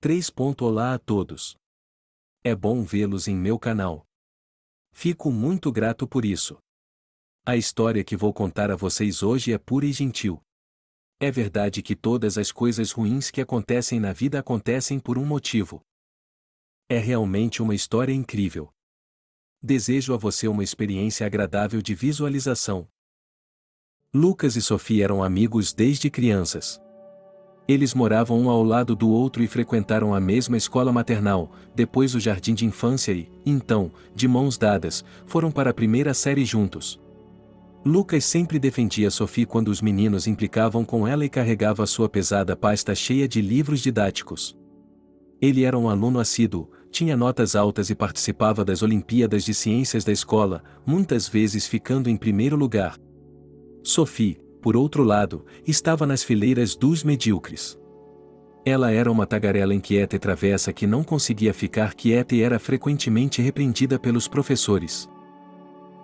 3. Olá a todos. É bom vê-los em meu canal. Fico muito grato por isso. A história que vou contar a vocês hoje é pura e gentil. É verdade que todas as coisas ruins que acontecem na vida acontecem por um motivo. É realmente uma história incrível. Desejo a você uma experiência agradável de visualização. Lucas e Sofia eram amigos desde crianças. Eles moravam um ao lado do outro e frequentaram a mesma escola maternal, depois o jardim de infância e, então, de mãos dadas, foram para a primeira série juntos. Lucas sempre defendia Sophie quando os meninos implicavam com ela e carregava sua pesada pasta cheia de livros didáticos. Ele era um aluno assíduo, tinha notas altas e participava das Olimpíadas de Ciências da escola, muitas vezes ficando em primeiro lugar. Sophie, por outro lado, estava nas fileiras dos medíocres. Ela era uma tagarela inquieta e travessa que não conseguia ficar quieta e era frequentemente repreendida pelos professores.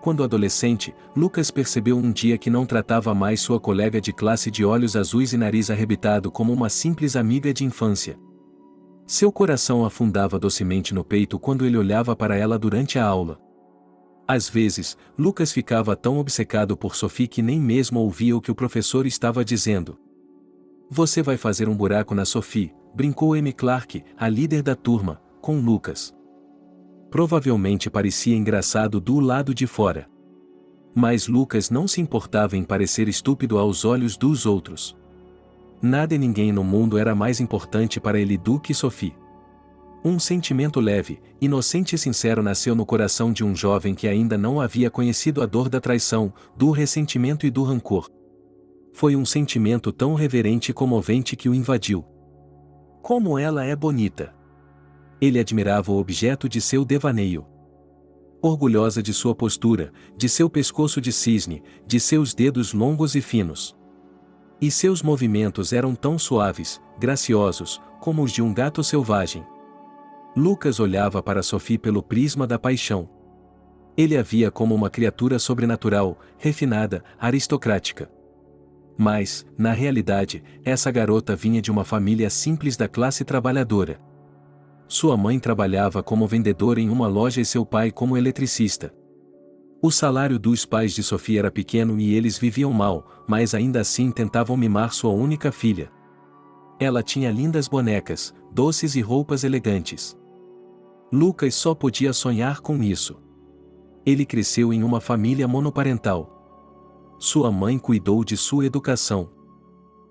Quando adolescente, Lucas percebeu um dia que não tratava mais sua colega de classe de olhos azuis e nariz arrebitado como uma simples amiga de infância. Seu coração afundava docemente no peito quando ele olhava para ela durante a aula. Às vezes, Lucas ficava tão obcecado por Sophie que nem mesmo ouvia o que o professor estava dizendo. Você vai fazer um buraco na Sophie, brincou Amy Clark, a líder da turma, com Lucas. Provavelmente parecia engraçado do lado de fora. Mas Lucas não se importava em parecer estúpido aos olhos dos outros. Nada e ninguém no mundo era mais importante para ele do que Sophie. Um sentimento leve, inocente e sincero nasceu no coração de um jovem que ainda não havia conhecido a dor da traição, do ressentimento e do rancor. Foi um sentimento tão reverente e comovente que o invadiu. Como ela é bonita! Ele admirava o objeto de seu devaneio. Orgulhosa de sua postura, de seu pescoço de cisne, de seus dedos longos e finos. E seus movimentos eram tão suaves, graciosos, como os de um gato selvagem. Lucas olhava para Sophie pelo prisma da paixão. Ele a via como uma criatura sobrenatural, refinada, aristocrática. Mas, na realidade, essa garota vinha de uma família simples da classe trabalhadora. Sua mãe trabalhava como vendedora em uma loja e seu pai como eletricista. O salário dos pais de Sophie era pequeno e eles viviam mal, mas ainda assim tentavam mimar sua única filha. Ela tinha lindas bonecas, doces e roupas elegantes. Lucas só podia sonhar com isso. Ele cresceu em uma família monoparental. Sua mãe cuidou de sua educação.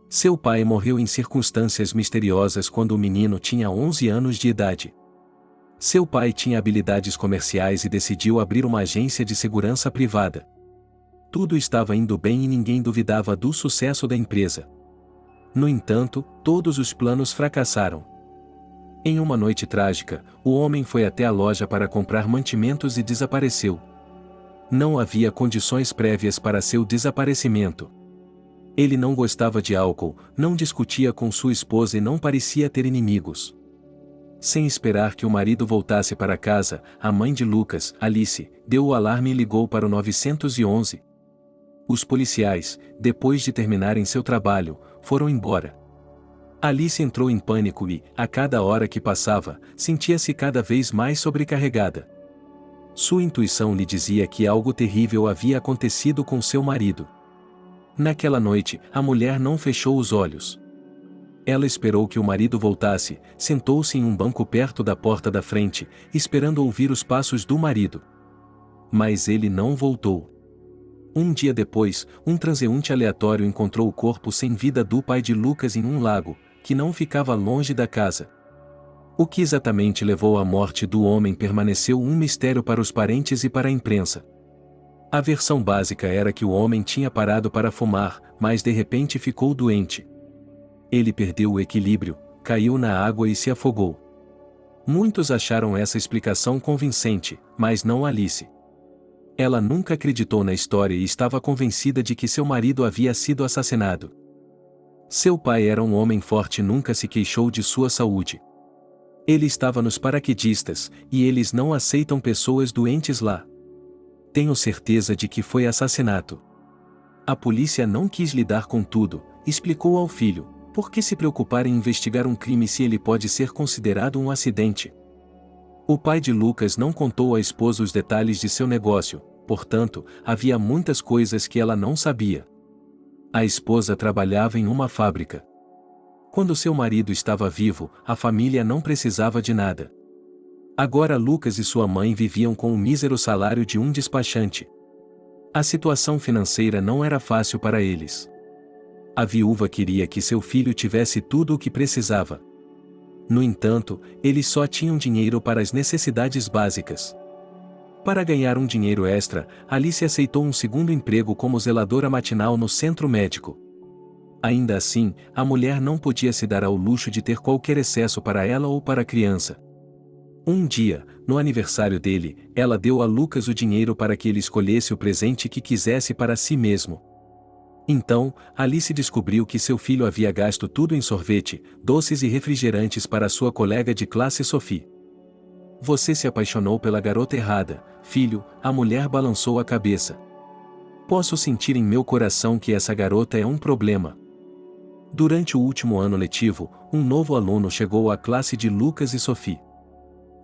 Seu pai morreu em circunstâncias misteriosas quando o menino tinha 11 anos de idade. Seu pai tinha habilidades comerciais e decidiu abrir uma agência de segurança privada. Tudo estava indo bem e ninguém duvidava do sucesso da empresa. No entanto, todos os planos fracassaram. Em uma noite trágica, o homem foi até a loja para comprar mantimentos e desapareceu. Não havia condições prévias para seu desaparecimento. Ele não gostava de álcool, não discutia com sua esposa e não parecia ter inimigos. Sem esperar que o marido voltasse para casa, a mãe de Lucas, Alice, deu o alarme e ligou para o 911. Os policiais, depois de terminarem seu trabalho, foram embora. Alice entrou em pânico e, a cada hora que passava, sentia-se cada vez mais sobrecarregada. Sua intuição lhe dizia que algo terrível havia acontecido com seu marido. Naquela noite, a mulher não fechou os olhos. Ela esperou que o marido voltasse, sentou-se em um banco perto da porta da frente, esperando ouvir os passos do marido. Mas ele não voltou. Um dia depois, um transeunte aleatório encontrou o corpo sem vida do pai de Lucas em um lago, que não ficava longe da casa. O que exatamente levou à morte do homem permaneceu um mistério para os parentes e para a imprensa. A versão básica era que o homem tinha parado para fumar, mas de repente ficou doente. Ele perdeu o equilíbrio, caiu na água e se afogou. Muitos acharam essa explicação convincente, mas não Alice. Ela nunca acreditou na história e estava convencida de que seu marido havia sido assassinado. Seu pai era um homem forte e nunca se queixou de sua saúde. Ele estava nos paraquedistas, e eles não aceitam pessoas doentes lá. Tenho certeza de que foi assassinato. A polícia não quis lidar com tudo, explicou ao filho, Por que se preocupar em investigar um crime se ele pode ser considerado um acidente? O pai de Lucas não contou à esposa os detalhes de seu negócio, portanto, havia muitas coisas que ela não sabia. A esposa trabalhava em uma fábrica. Quando seu marido estava vivo, a família não precisava de nada. Agora Lucas e sua mãe viviam com o mísero salário de um despachante. A situação financeira não era fácil para eles. A viúva queria que seu filho tivesse tudo o que precisava. No entanto, eles só tinham dinheiro para as necessidades básicas. Para ganhar um dinheiro extra, Alice aceitou um segundo emprego como zeladora matinal no centro médico. Ainda assim, a mulher não podia se dar ao luxo de ter qualquer excesso para ela ou para a criança. Um dia, no aniversário dele, ela deu a Lucas o dinheiro para que ele escolhesse o presente que quisesse para si mesmo. Então, Alice descobriu que seu filho havia gasto tudo em sorvete, doces e refrigerantes para sua colega de classe Sophie. Você se apaixonou pela garota errada, filho, a mulher balançou a cabeça. Posso sentir em meu coração que essa garota é um problema. Durante o último ano letivo, um novo aluno chegou à classe de Lucas e Sophie.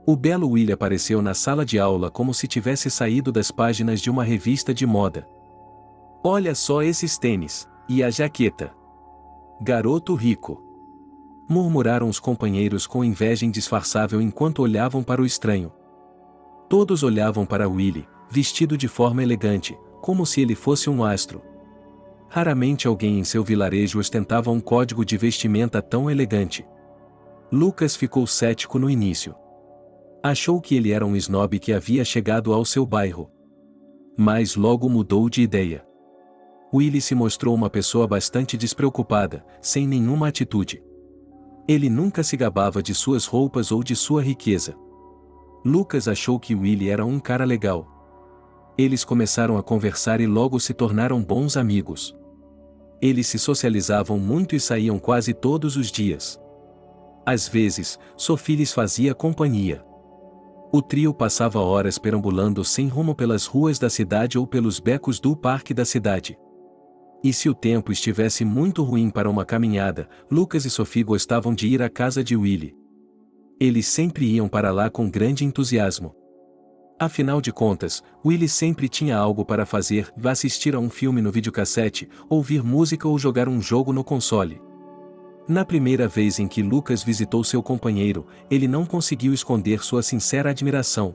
O belo Will apareceu na sala de aula como se tivesse saído das páginas de uma revista de moda. Olha só esses tênis, e a jaqueta. Garoto rico. Murmuraram os companheiros com inveja indisfarçável enquanto olhavam para o estranho. Todos olhavam para Willy, vestido de forma elegante, como se ele fosse um astro. Raramente alguém em seu vilarejo ostentava um código de vestimenta tão elegante. Lucas ficou cético no início. Achou que ele era um snob que havia chegado ao seu bairro. Mas logo mudou de ideia. Willy se mostrou uma pessoa bastante despreocupada, sem nenhuma atitude. Ele nunca se gabava de suas roupas ou de sua riqueza. Lucas achou que Willy era um cara legal. Eles começaram a conversar e logo se tornaram bons amigos. Eles se socializavam muito e saíam quase todos os dias. Às vezes, Sophie lhes fazia companhia. O trio passava horas perambulando sem rumo pelas ruas da cidade ou pelos becos do parque da cidade. E se o tempo estivesse muito ruim para uma caminhada, Lucas e Sophie gostavam de ir à casa de Willy. Eles sempre iam para lá com grande entusiasmo. Afinal de contas, Willy sempre tinha algo para fazer, assistir a um filme no videocassete, ouvir música ou jogar um jogo no console. Na primeira vez em que Lucas visitou seu companheiro, ele não conseguiu esconder sua sincera admiração.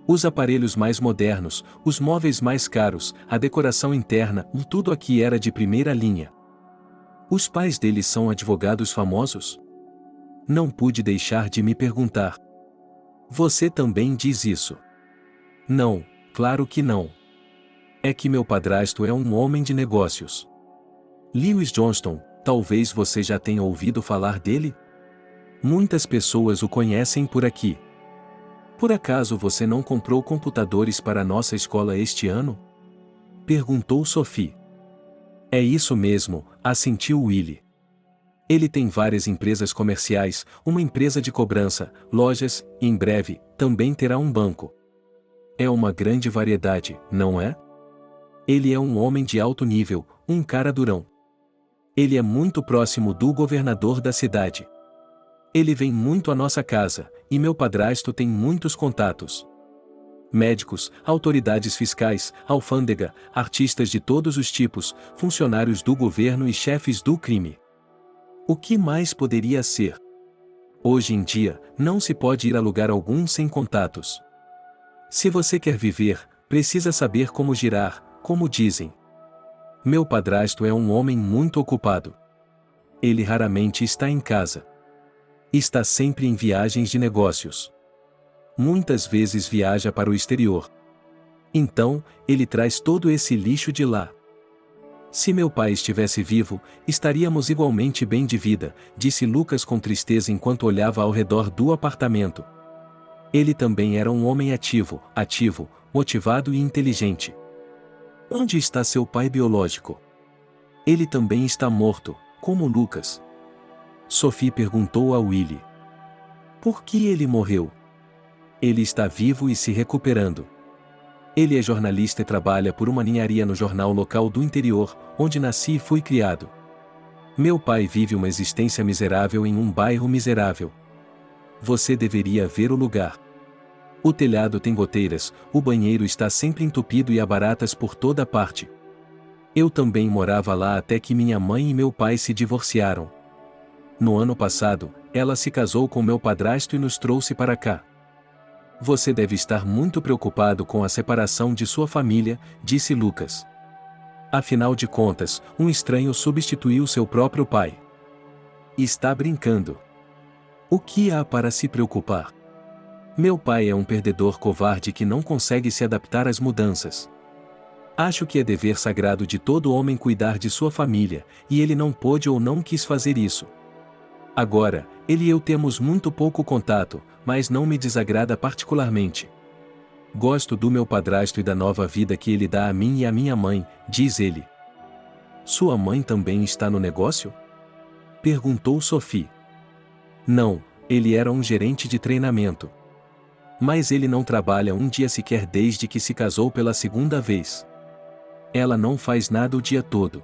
Os aparelhos mais modernos, os móveis mais caros, a decoração interna, tudo aqui era de primeira linha. Os pais dele são advogados famosos? Não pude deixar de me perguntar. Você também diz isso? Não, claro que não. É que meu padrasto é um homem de negócios. Lewis Johnston, talvez você já tenha ouvido falar dele? Muitas pessoas o conhecem por aqui. Por acaso você não comprou computadores para nossa escola este ano? Perguntou Sophie. É isso mesmo, assentiu Willy. Ele tem várias empresas comerciais, uma empresa de cobrança, lojas, e em breve, também terá um banco. É uma grande variedade, não é? Ele é um homem de alto nível, um cara durão. Ele é muito próximo do governador da cidade. Ele vem muito à nossa casa, e meu padrasto tem muitos contatos. Médicos, autoridades fiscais, alfândega, artistas de todos os tipos, funcionários do governo e chefes do crime. O que mais poderia ser? Hoje em dia, não se pode ir a lugar algum sem contatos. Se você quer viver, precisa saber como girar, como dizem. Meu padrasto é um homem muito ocupado. Ele raramente está em casa. Está sempre em viagens de negócios. Muitas vezes viaja para o exterior. Então, ele traz todo esse lixo de lá. Se meu pai estivesse vivo, estaríamos igualmente bem de vida, disse Lucas com tristeza enquanto olhava ao redor do apartamento. Ele também era um homem ativo, motivado e inteligente. Onde está seu pai biológico? Ele também está morto, como Lucas. Sophie perguntou a Willy. Por que ele morreu? Ele está vivo e se recuperando. Ele é jornalista e trabalha por uma ninharia no jornal local do interior, onde nasci e fui criado. Meu pai vive uma existência miserável em um bairro miserável. Você deveria ver o lugar. O telhado tem goteiras, o banheiro está sempre entupido e há baratas por toda parte. Eu também morava lá até que minha mãe e meu pai se divorciaram. No ano passado, ela se casou com meu padrasto e nos trouxe para cá. Você deve estar muito preocupado com a separação de sua família, disse Lucas. Afinal de contas, um estranho substituiu seu próprio pai. Está brincando. O que há para se preocupar? Meu pai é um perdedor covarde que não consegue se adaptar às mudanças. Acho que é dever sagrado de todo homem cuidar de sua família, e ele não pôde ou não quis fazer isso. Agora, ele e eu temos muito pouco contato, mas não me desagrada particularmente. Gosto do meu padrasto e da nova vida que ele dá a mim e à minha mãe, diz ele. Sua mãe também está no negócio? Perguntou Sophie. Não, ele era um gerente de treinamento. Mas ele não trabalha um dia sequer desde que se casou pela segunda vez. Ela não faz nada o dia todo.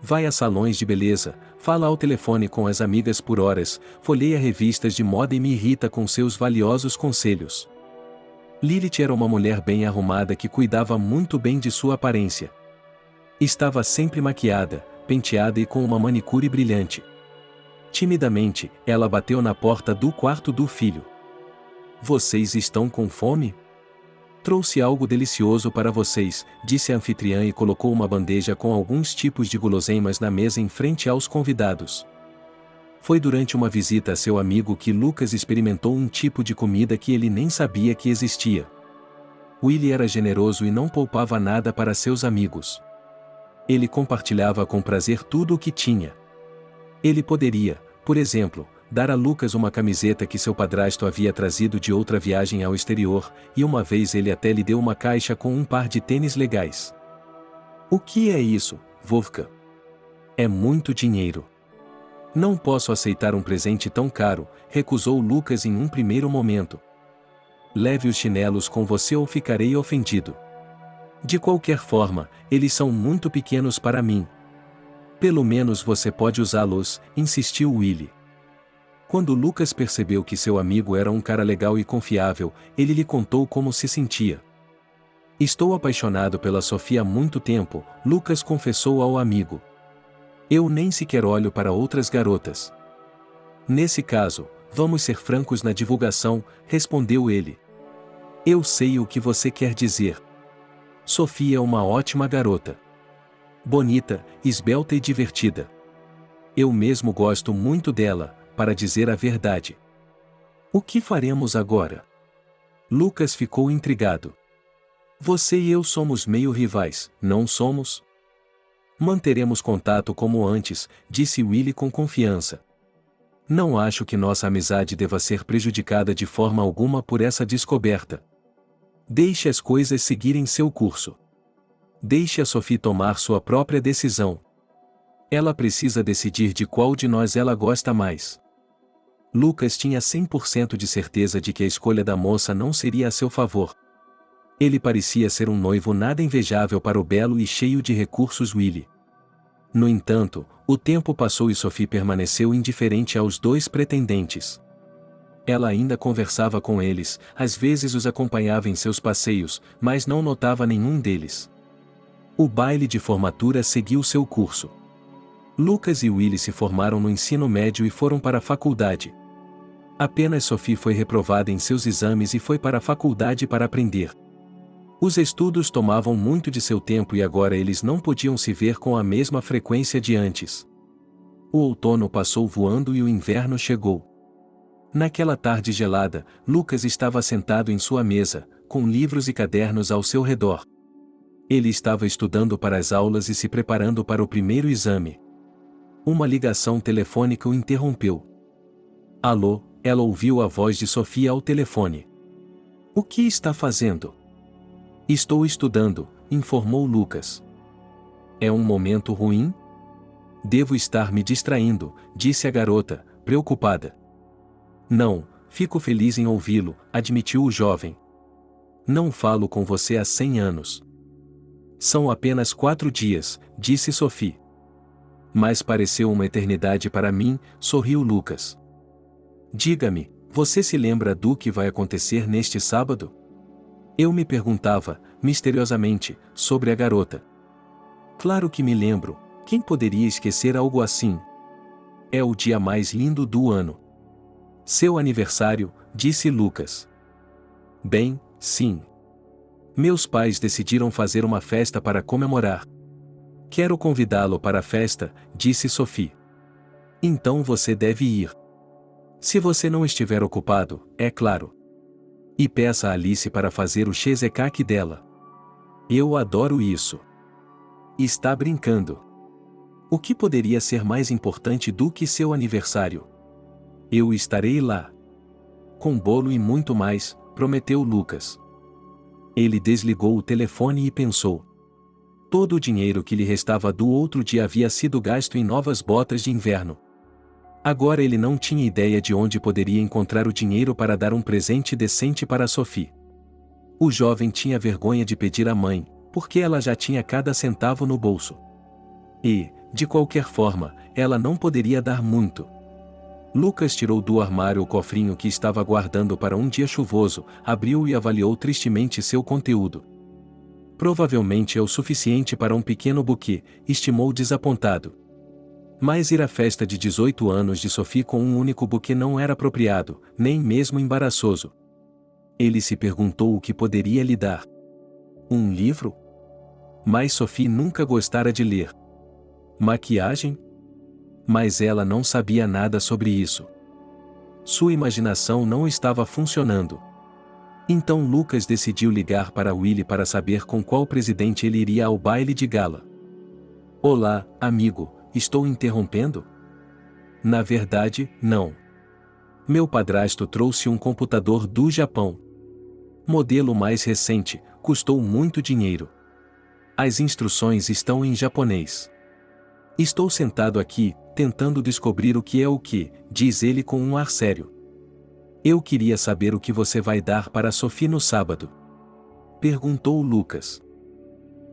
Vai a salões de beleza, fala ao telefone com as amigas por horas, folheia revistas de moda e me irrita com seus valiosos conselhos. Lilith era uma mulher bem arrumada que cuidava muito bem de sua aparência. Estava sempre maquiada, penteada e com uma manicure brilhante. Timidamente, ela bateu na porta do quarto do filho. Vocês estão com fome? Trouxe algo delicioso para vocês, disse a anfitriã e colocou uma bandeja com alguns tipos de guloseimas na mesa em frente aos convidados. Foi durante uma visita a seu amigo que Lucas experimentou um tipo de comida que ele nem sabia que existia. Willie era generoso e não poupava nada para seus amigos. Ele compartilhava com prazer tudo o que tinha. Ele poderia, por exemplo, dar a Lucas uma camiseta que seu padrasto havia trazido de outra viagem ao exterior, e uma vez ele até lhe deu uma caixa com um par de tênis legais. O que é isso, Vovka? É muito dinheiro. Não posso aceitar um presente tão caro, recusou Lucas em um primeiro momento. Leve os chinelos com você ou ficarei ofendido. De qualquer forma, eles são muito pequenos para mim. Pelo menos você pode usá-los, insistiu Willie. Quando Lucas percebeu que seu amigo era um cara legal e confiável, ele lhe contou como se sentia. Estou apaixonado pela Sophie há muito tempo, Lucas confessou ao amigo. Eu nem sequer olho para outras garotas. Nesse caso, vamos ser francos na divulgação, respondeu ele. Eu sei o que você quer dizer. Sophie é uma ótima garota. Bonita, esbelta e divertida. Eu mesmo gosto muito dela, para dizer a verdade. O que faremos agora? Lucas ficou intrigado. Você e eu somos meio rivais, não somos? Manteremos contato como antes, disse Willie com confiança. Não acho que nossa amizade deva ser prejudicada de forma alguma por essa descoberta. Deixe as coisas seguirem seu curso. Deixe a Sophie tomar sua própria decisão. Ela precisa decidir de qual de nós ela gosta mais. Lucas tinha 100% de certeza de que a escolha da moça não seria a seu favor. Ele parecia ser um noivo nada invejável para o belo e cheio de recursos Willie. No entanto, o tempo passou e Sophie permaneceu indiferente aos dois pretendentes. Ela ainda conversava com eles, às vezes os acompanhava em seus passeios, mas não notava nenhum deles. O baile de formatura seguiu seu curso. Lucas e Willie se formaram no ensino médio e foram para a faculdade. Apenas Sophie foi reprovada em seus exames e foi para a faculdade para aprender. Os estudos tomavam muito de seu tempo e agora eles não podiam se ver com a mesma frequência de antes. O outono passou voando e o inverno chegou. Naquela tarde gelada, Lucas estava sentado em sua mesa, com livros e cadernos ao seu redor. Ele estava estudando para as aulas e se preparando para o primeiro exame. Uma ligação telefônica o interrompeu. Alô, ela ouviu a voz de Sophie ao telefone. O que está fazendo? Estou estudando, informou Lucas. É um momento ruim? Devo estar me distraindo, disse a garota, preocupada. Não, fico feliz em ouvi-lo, admitiu o jovem. Não falo com você há 100 anos. São apenas 4 dias, disse Sophie. Mas pareceu uma eternidade para mim, sorriu Lucas. Diga-me, você se lembra do que vai acontecer neste sábado? Eu me perguntava, misteriosamente, sobre a garota. Claro que me lembro, quem poderia esquecer algo assim? É o dia mais lindo do ano. Seu aniversário, disse Lucas. Bem, sim. Meus pais decidiram fazer uma festa para comemorar. Quero convidá-lo para a festa, disse Sophie. Então você deve ir. Se você não estiver ocupado, é claro. E peça a Alice para fazer o cheesecake dela. Eu adoro isso. Está brincando. O que poderia ser mais importante do que seu aniversário? Eu estarei lá. Com bolo e muito mais, prometeu Lucas. Ele desligou o telefone e pensou. Todo o dinheiro que lhe restava do outro dia havia sido gasto em novas botas de inverno. Agora ele não tinha ideia de onde poderia encontrar o dinheiro para dar um presente decente para Sophie. O jovem tinha vergonha de pedir à mãe, porque ela já tinha cada centavo no bolso. E, de qualquer forma, ela não poderia dar muito. Lucas tirou do armário o cofrinho que estava guardando para um dia chuvoso, abriu e avaliou tristemente seu conteúdo. Provavelmente é o suficiente para um pequeno buquê, estimou desapontado. Mas ir à festa de 18 anos de Sophie com um único buquê não era apropriado, nem mesmo embaraçoso. Ele se perguntou o que poderia lhe dar. Um livro? Mas Sophie nunca gostara de ler. Maquiagem? Mas ela não sabia nada sobre isso. Sua imaginação não estava funcionando. Então Lucas decidiu ligar para Willie para saber com qual presidente ele iria ao baile de gala. Olá, amigo, estou interrompendo? Na verdade, não. Meu padrasto trouxe um computador do Japão. Modelo mais recente, custou muito dinheiro. As instruções estão em japonês. Estou sentado aqui, tentando descobrir o que é o que, diz ele com um ar sério. Eu queria saber o que você vai dar para Sophie no sábado. Perguntou Lucas.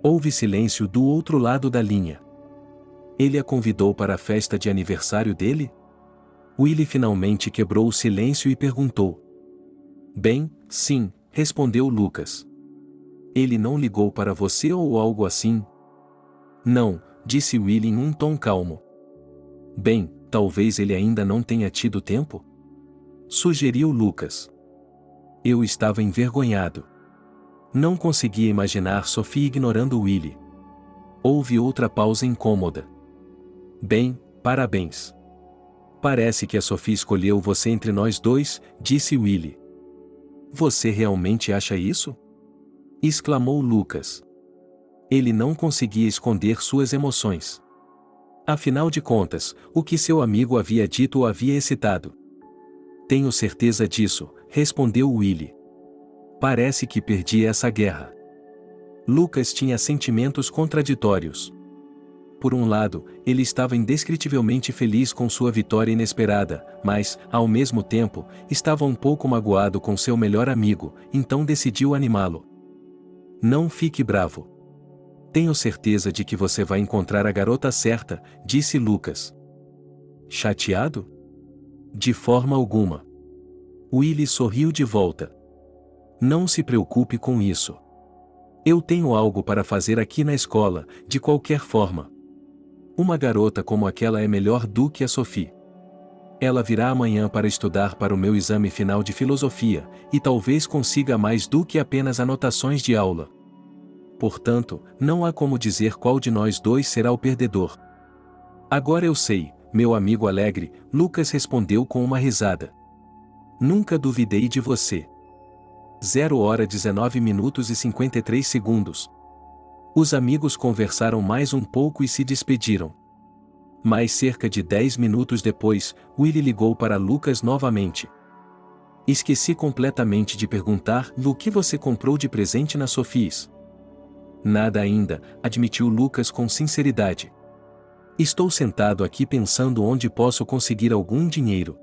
Houve silêncio do outro lado da linha. Ele a convidou para a festa de aniversário dele? Willie finalmente quebrou o silêncio e perguntou. Bem, sim, respondeu Lucas. Ele não ligou para você ou algo assim? Não, disse Willie em um tom calmo. Bem, talvez ele ainda não tenha tido tempo? Sugeriu Lucas. Eu estava envergonhado. Não conseguia imaginar Sophie ignorando Willie. Houve outra pausa incômoda. Bem, parabéns. Parece que a Sophie escolheu você entre nós dois, disse Willie. Você realmente acha isso? Exclamou Lucas. Ele não conseguia esconder suas emoções. Afinal de contas, o que seu amigo havia dito o havia excitado. Tenho certeza disso, respondeu Willie. Parece que perdi essa guerra. Lucas tinha sentimentos contraditórios. Por um lado, ele estava indescritivelmente feliz com sua vitória inesperada, mas, ao mesmo tempo, estava um pouco magoado com seu melhor amigo, então decidiu animá-lo. Não fique bravo. Tenho certeza de que você vai encontrar a garota certa, disse Lucas. Chateado? De forma alguma. Willie sorriu de volta. Não se preocupe com isso. Eu tenho algo para fazer aqui na escola, de qualquer forma. Uma garota como aquela é melhor do que a Sophie. Ela virá amanhã para estudar para o meu exame final de filosofia, e talvez consiga mais do que apenas anotações de aula. Portanto, não há como dizer qual de nós dois será o perdedor. Agora eu sei, meu amigo alegre, Lucas respondeu com uma risada. Nunca duvidei de você. 0h19 minutos e 53 segundos. Os amigos conversaram mais um pouco e se despediram. Mais cerca de 10 minutos depois, Willie ligou para Lucas novamente. Esqueci completamente de perguntar o que você comprou de presente na Sophies. Nada ainda, admitiu Lucas com sinceridade. Estou sentado aqui pensando onde posso conseguir algum dinheiro.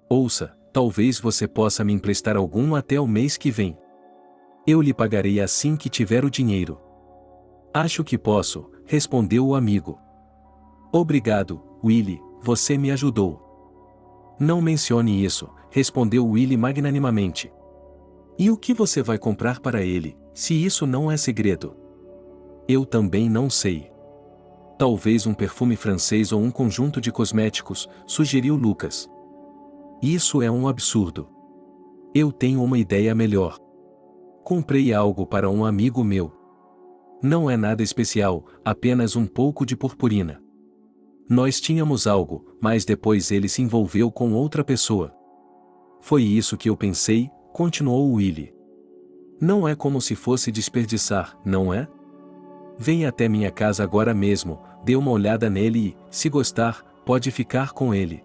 Ouça, talvez você possa me emprestar algum até o mês que vem. Eu lhe pagarei assim que tiver o dinheiro. Acho que posso, respondeu o amigo. Obrigado, Willie, você me ajudou. Não mencione isso, respondeu Willie magnanimamente. E o que você vai comprar para ele, se isso não é segredo? Eu também não sei. Talvez um perfume francês ou um conjunto de cosméticos, sugeriu Lucas. Isso é um absurdo. Eu tenho uma ideia melhor. Comprei algo para um amigo meu. Não é nada especial, apenas um pouco de purpurina. Nós tínhamos algo, mas depois ele se envolveu com outra pessoa. Foi isso que eu pensei, continuou Willie. Não é como se fosse desperdiçar, não é? Venha até minha casa agora mesmo, dê uma olhada nele e, se gostar, pode ficar com ele.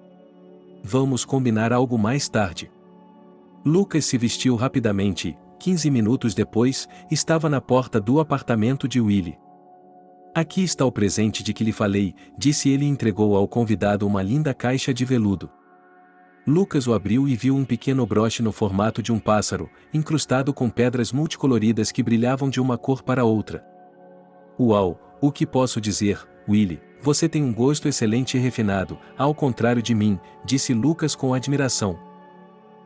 Vamos combinar algo mais tarde. Lucas se vestiu rapidamente e, 15 minutos depois, estava na porta do apartamento de Willie. Aqui está o presente de que lhe falei, disse ele e entregou ao convidado uma linda caixa de veludo. Lucas o abriu e viu um pequeno broche no formato de um pássaro, incrustado com pedras multicoloridas que brilhavam de uma cor para outra. Uau, o que posso dizer, Willie? Você tem um gosto excelente e refinado, ao contrário de mim, disse Lucas com admiração.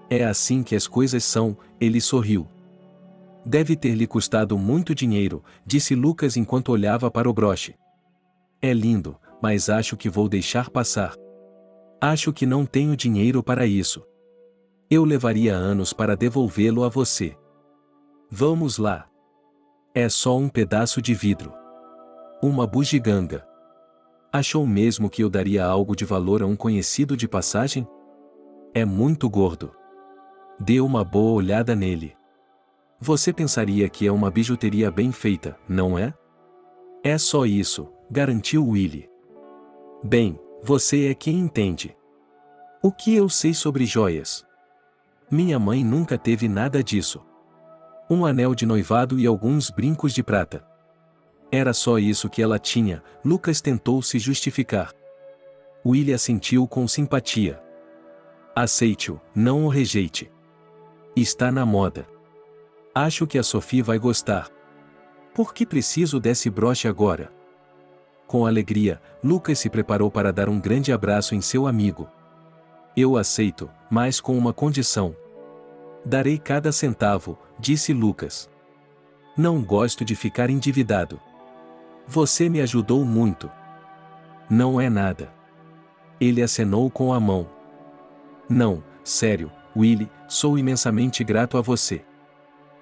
É assim que as coisas são, ele sorriu. Deve ter lhe custado muito dinheiro, disse Lucas enquanto olhava para o broche. É lindo, mas acho que vou deixar passar. Acho que não tenho dinheiro para isso. Eu levaria anos para devolvê-lo a você. Vamos lá. É só um pedaço de vidro. Uma bugiganga. Achou mesmo que eu daria algo de valor a um conhecido de passagem? É muito gordo. Dê uma boa olhada nele. Você pensaria que é uma bijuteria bem feita, não é? É só isso, garantiu Willie. Bem, você é quem entende. O que eu sei sobre joias? Minha mãe nunca teve nada disso. Um anel de noivado e alguns brincos de prata. Era só isso que ela tinha, Lucas tentou se justificar. Willie assentiu com simpatia. Aceite-o, não o rejeite. Está na moda. Acho que a Sophie vai gostar. Por que preciso desse broche agora? Com alegria, Lucas se preparou para dar um grande abraço em seu amigo. Eu aceito, mas com uma condição. Darei cada centavo, disse Lucas. Não gosto de ficar endividado. Você me ajudou muito. Não é nada. Ele acenou com a mão. Não, sério, Willie, sou imensamente grato a você.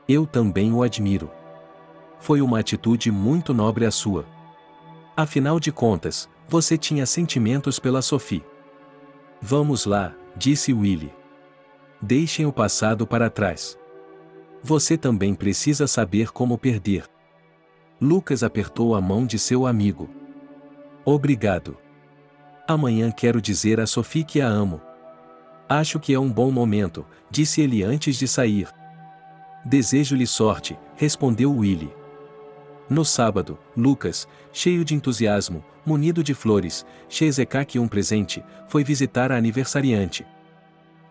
Eu também o admiro. Foi uma atitude muito nobre a sua. Afinal de contas, você tinha sentimentos pela Sophie. Vamos lá, disse Willie. Deixem o passado para trás. Você também precisa saber como perder. Lucas apertou a mão de seu amigo. Obrigado. Amanhã quero dizer a Sophie que a amo. Acho que é um bom momento, disse ele antes de sair. Desejo-lhe sorte, respondeu Willie. No sábado, Lucas, cheio de entusiasmo, munido de flores, cheesecake e um presente, foi visitar a aniversariante.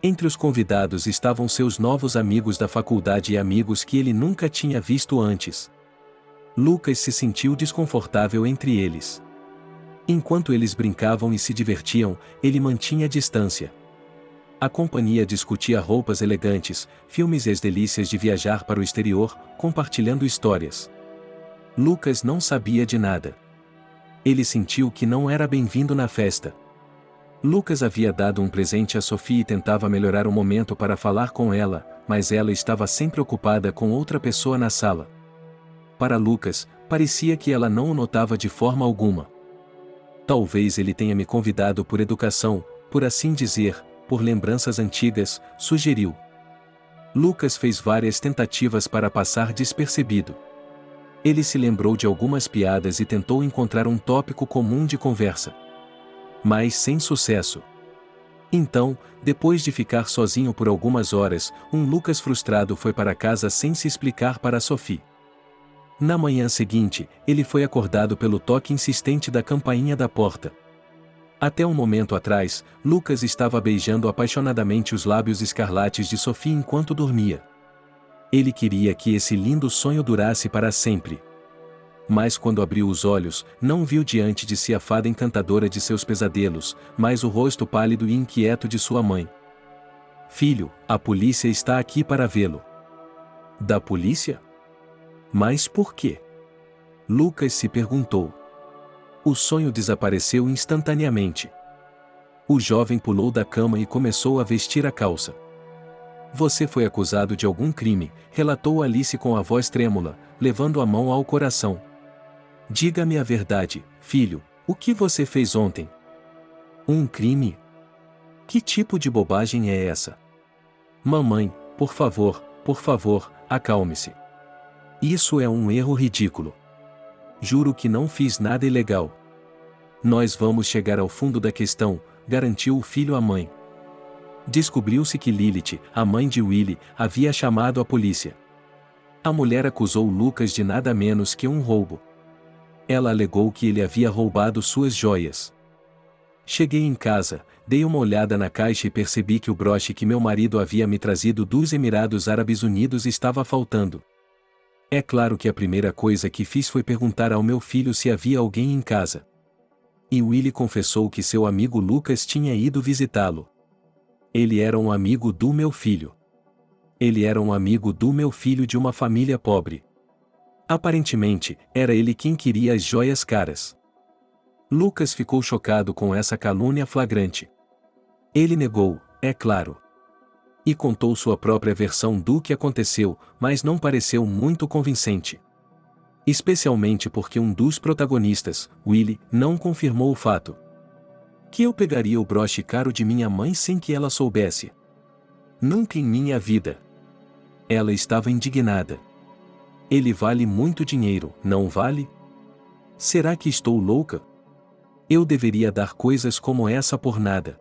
Entre os convidados estavam seus novos amigos da faculdade e amigos que ele nunca tinha visto antes. Lucas se sentiu desconfortável entre eles. Enquanto eles brincavam e se divertiam, ele mantinha distância. A companhia discutia roupas elegantes, filmes e as delícias de viajar para o exterior, compartilhando histórias. Lucas não sabia de nada. Ele sentiu que não era bem-vindo na festa. Lucas havia dado um presente a Sophie e tentava melhorar o momento para falar com ela, mas ela estava sempre ocupada com outra pessoa na sala. Para Lucas, parecia que ela não o notava de forma alguma. Talvez ele tenha me convidado por educação, por assim dizer, por lembranças antigas, sugeriu. Lucas fez várias tentativas para passar despercebido. Ele se lembrou de algumas piadas e tentou encontrar um tópico comum de conversa. Mas sem sucesso. Então, depois de ficar sozinho por algumas horas, um Lucas frustrado foi para casa sem se explicar para Sophie. Na manhã seguinte, ele foi acordado pelo toque insistente da campainha da porta. Até um momento atrás, Lucas estava beijando apaixonadamente os lábios escarlates de Sophie enquanto dormia. Ele queria que esse lindo sonho durasse para sempre. Mas quando abriu os olhos, não viu diante de si a fada encantadora de seus pesadelos, mas o rosto pálido e inquieto de sua mãe. Filho, a polícia está aqui para vê-lo. Da polícia? Mas por quê? Lucas se perguntou. O sonho desapareceu instantaneamente. O jovem pulou da cama e começou a vestir a calça. Você foi acusado de algum crime, relatou Alice com a voz trêmula, levando a mão ao coração. Diga-me a verdade, filho, o que você fez ontem? Um crime? Que tipo de bobagem é essa? Mamãe, por favor, acalme-se. Isso é um erro ridículo. Juro que não fiz nada ilegal. Nós vamos chegar ao fundo da questão, garantiu o filho à mãe. Descobriu-se que Lilith, a mãe de Willie, havia chamado a polícia. A mulher acusou Lucas de nada menos que um roubo. Ela alegou que ele havia roubado suas joias. Cheguei em casa, dei uma olhada na caixa e percebi que o broche que meu marido havia me trazido dos Emirados Árabes Unidos estava faltando. É claro que a primeira coisa que fiz foi perguntar ao meu filho se havia alguém em casa. E Willie confessou que seu amigo Lucas tinha ido visitá-lo. Ele era um amigo do meu filho. Ele era um amigo do meu filho de uma família pobre. Aparentemente, era ele quem queria as joias caras. Lucas ficou chocado com essa calúnia flagrante. Ele negou, é claro. E contou sua própria versão do que aconteceu, mas não pareceu muito convincente. Especialmente porque um dos protagonistas, Willie, não confirmou o fato. Que eu pegaria o broche caro de minha mãe sem que ela soubesse. Nunca em minha vida. Ela estava indignada. Ele vale muito dinheiro, não vale? Será que estou louca? Eu deveria dar coisas como essa por nada.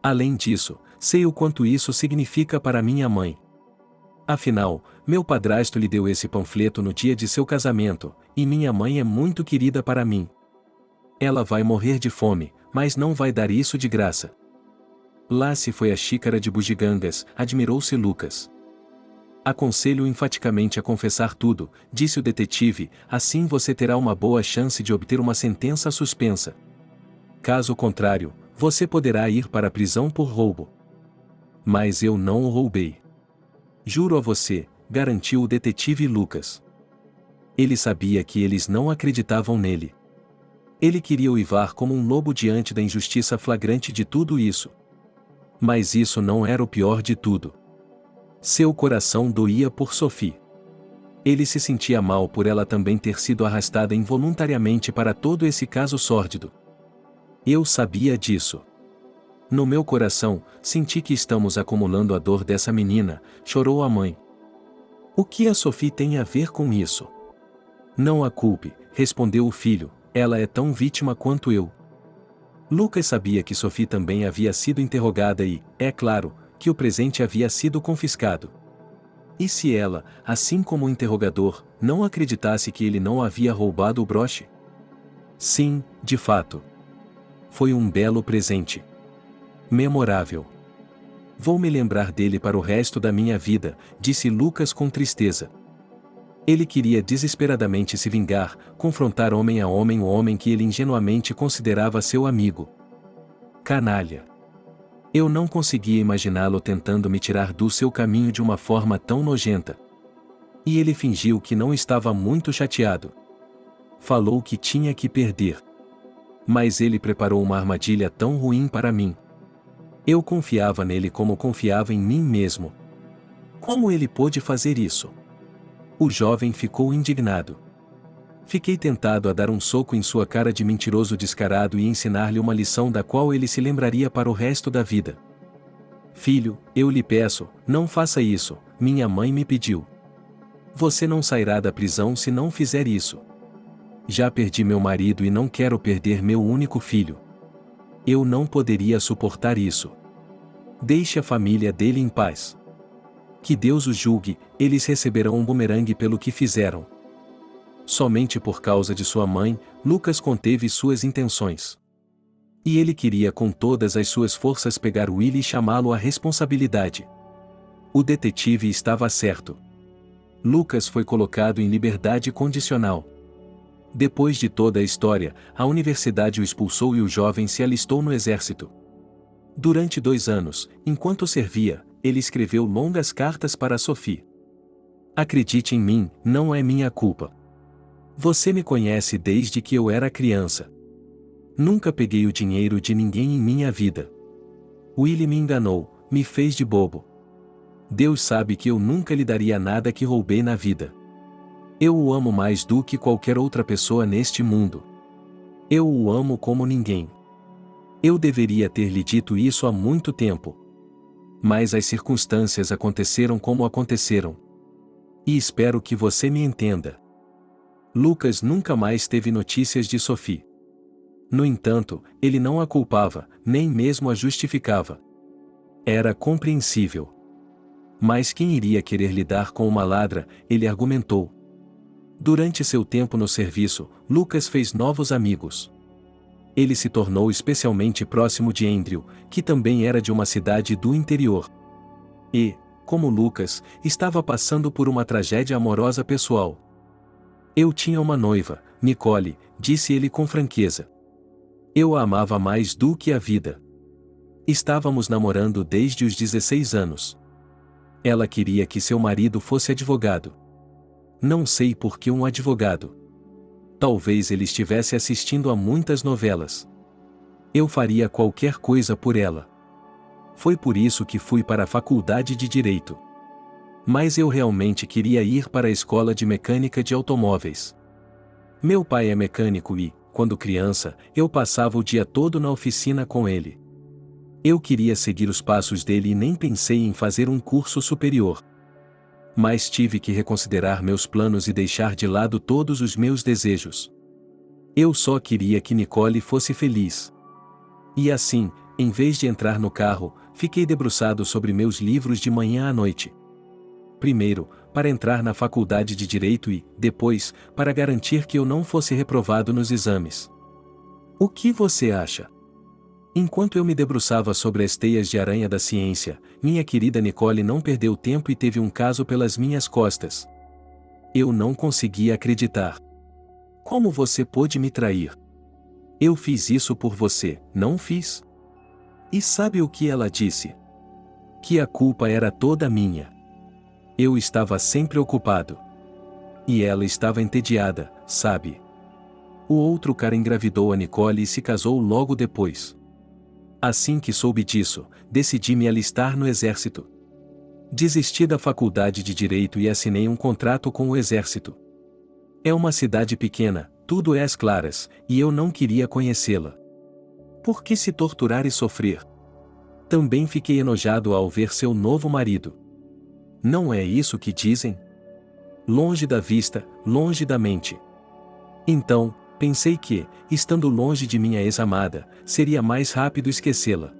Além disso, sei o quanto isso significa para minha mãe. Afinal, meu padrasto lhe deu esse panfleto no dia de seu casamento, e minha mãe é muito querida para mim. Ela vai morrer de fome, mas não vai dar isso de graça. Lá se foi a xícara de bugigangas, admirou-se Lucas. Aconselho enfaticamente a confessar tudo, disse o detetive, assim você terá uma boa chance de obter uma sentença suspensa. Caso contrário, você poderá ir para a prisão por roubo. Mas eu não o roubei. Juro a você, garantiu o detetive Lucas. Ele sabia que eles não acreditavam nele. Ele queria uivar como um lobo diante da injustiça flagrante de tudo isso. Mas isso não era o pior de tudo. Seu coração doía por Sophie. Ele se sentia mal por ela também ter sido arrastada involuntariamente para todo esse caso sórdido. Eu sabia disso. No meu coração, senti que estamos acumulando a dor dessa menina, chorou a mãe. O que a Sophie tem a ver com isso? Não a culpe, respondeu o filho, ela é tão vítima quanto eu. Lucas sabia que Sophie também havia sido interrogada e, é claro, que o presente havia sido confiscado. E se ela, assim como o interrogador, não acreditasse que ele não havia roubado o broche? Sim, de fato. Foi um belo presente. Memorável. Vou me lembrar dele para o resto da minha vida, disse Lucas com tristeza. Ele queria desesperadamente se vingar, confrontar homem a homem o homem que ele ingenuamente considerava seu amigo. Canalha. Eu não conseguia imaginá-lo tentando me tirar do seu caminho de uma forma tão nojenta. E ele fingiu que não estava muito chateado. Falou que tinha que perder. Mas ele preparou uma armadilha tão ruim para mim. Eu confiava nele como confiava em mim mesmo. Como ele pôde fazer isso? O jovem ficou indignado. Fiquei tentado a dar um soco em sua cara de mentiroso descarado e ensinar-lhe uma lição da qual ele se lembraria para o resto da vida. Filho, eu lhe peço, não faça isso, minha mãe me pediu. Você não sairá da prisão se não fizer isso. Já perdi meu marido e não quero perder meu único filho. Eu não poderia suportar isso. Deixe a família dele em paz. Que Deus os julgue, eles receberão um bumerangue pelo que fizeram. Somente por causa de sua mãe, Lucas conteve suas intenções. E ele queria com todas as suas forças pegar Willie e chamá-lo à responsabilidade. O detetive estava certo. Lucas foi colocado em liberdade condicional. Depois de toda a história, a universidade o expulsou e o jovem se alistou no exército. Durante 2 anos, enquanto servia, ele escreveu longas cartas para Sophie. Acredite em mim, não é minha culpa. Você me conhece desde que eu era criança. Nunca peguei o dinheiro de ninguém em minha vida. Willie me enganou, me fez de bobo. Deus sabe que eu nunca lhe daria nada que roubei na vida. Eu o amo mais do que qualquer outra pessoa neste mundo. Eu o amo como ninguém. Eu deveria ter lhe dito isso há muito tempo. Mas as circunstâncias aconteceram como aconteceram. E espero que você me entenda. Lucas nunca mais teve notícias de Sophie. No entanto, ele não a culpava, nem mesmo a justificava. Era compreensível. Mas quem iria querer lidar com uma ladra, ele argumentou. Durante seu tempo no serviço, Lucas fez novos amigos. Ele se tornou especialmente próximo de Andrew, que também era de uma cidade do interior. E, como Lucas, estava passando por uma tragédia amorosa pessoal. Eu tinha uma noiva, Nicole, disse ele com franqueza. Eu a amava mais do que a vida. Estávamos namorando desde os 16 anos. Ela queria que seu marido fosse advogado. Não sei por que um advogado. Talvez ele estivesse assistindo a muitas novelas. Eu faria qualquer coisa por ela. Foi por isso que fui para a faculdade de Direito. Mas eu realmente queria ir para a escola de mecânica de automóveis. Meu pai é mecânico e, quando criança, eu passava o dia todo na oficina com ele. Eu queria seguir os passos dele e nem pensei em fazer um curso superior. Mas tive que reconsiderar meus planos e deixar de lado todos os meus desejos. Eu só queria que Nicole fosse feliz. E assim, em vez de entrar no carro, fiquei debruçado sobre meus livros de manhã à noite. Primeiro, para entrar na faculdade de Direito e, depois, para garantir que eu não fosse reprovado nos exames. O que você acha? Enquanto eu me debruçava sobre as teias de aranha da ciência, minha querida Nicole não perdeu tempo e teve um caso pelas minhas costas. Eu não conseguia acreditar. Como você pôde me trair? Eu fiz isso por você, não fiz? E sabe o que ela disse? Que a culpa era toda minha. Eu estava sempre ocupado. E ela estava entediada, sabe? O outro cara engravidou a Nicole e se casou logo depois. Assim que soube disso, decidi me alistar no exército. Desisti da faculdade de Direito e assinei um contrato com o exército. É uma cidade pequena, tudo é às claras, e eu não queria conhecê-la. Por que se torturar e sofrer? Também fiquei enojado ao ver seu novo marido. Não é isso que dizem? Longe da vista, longe da mente. Então, pensei que, estando longe de minha ex-amada, seria mais rápido esquecê-la.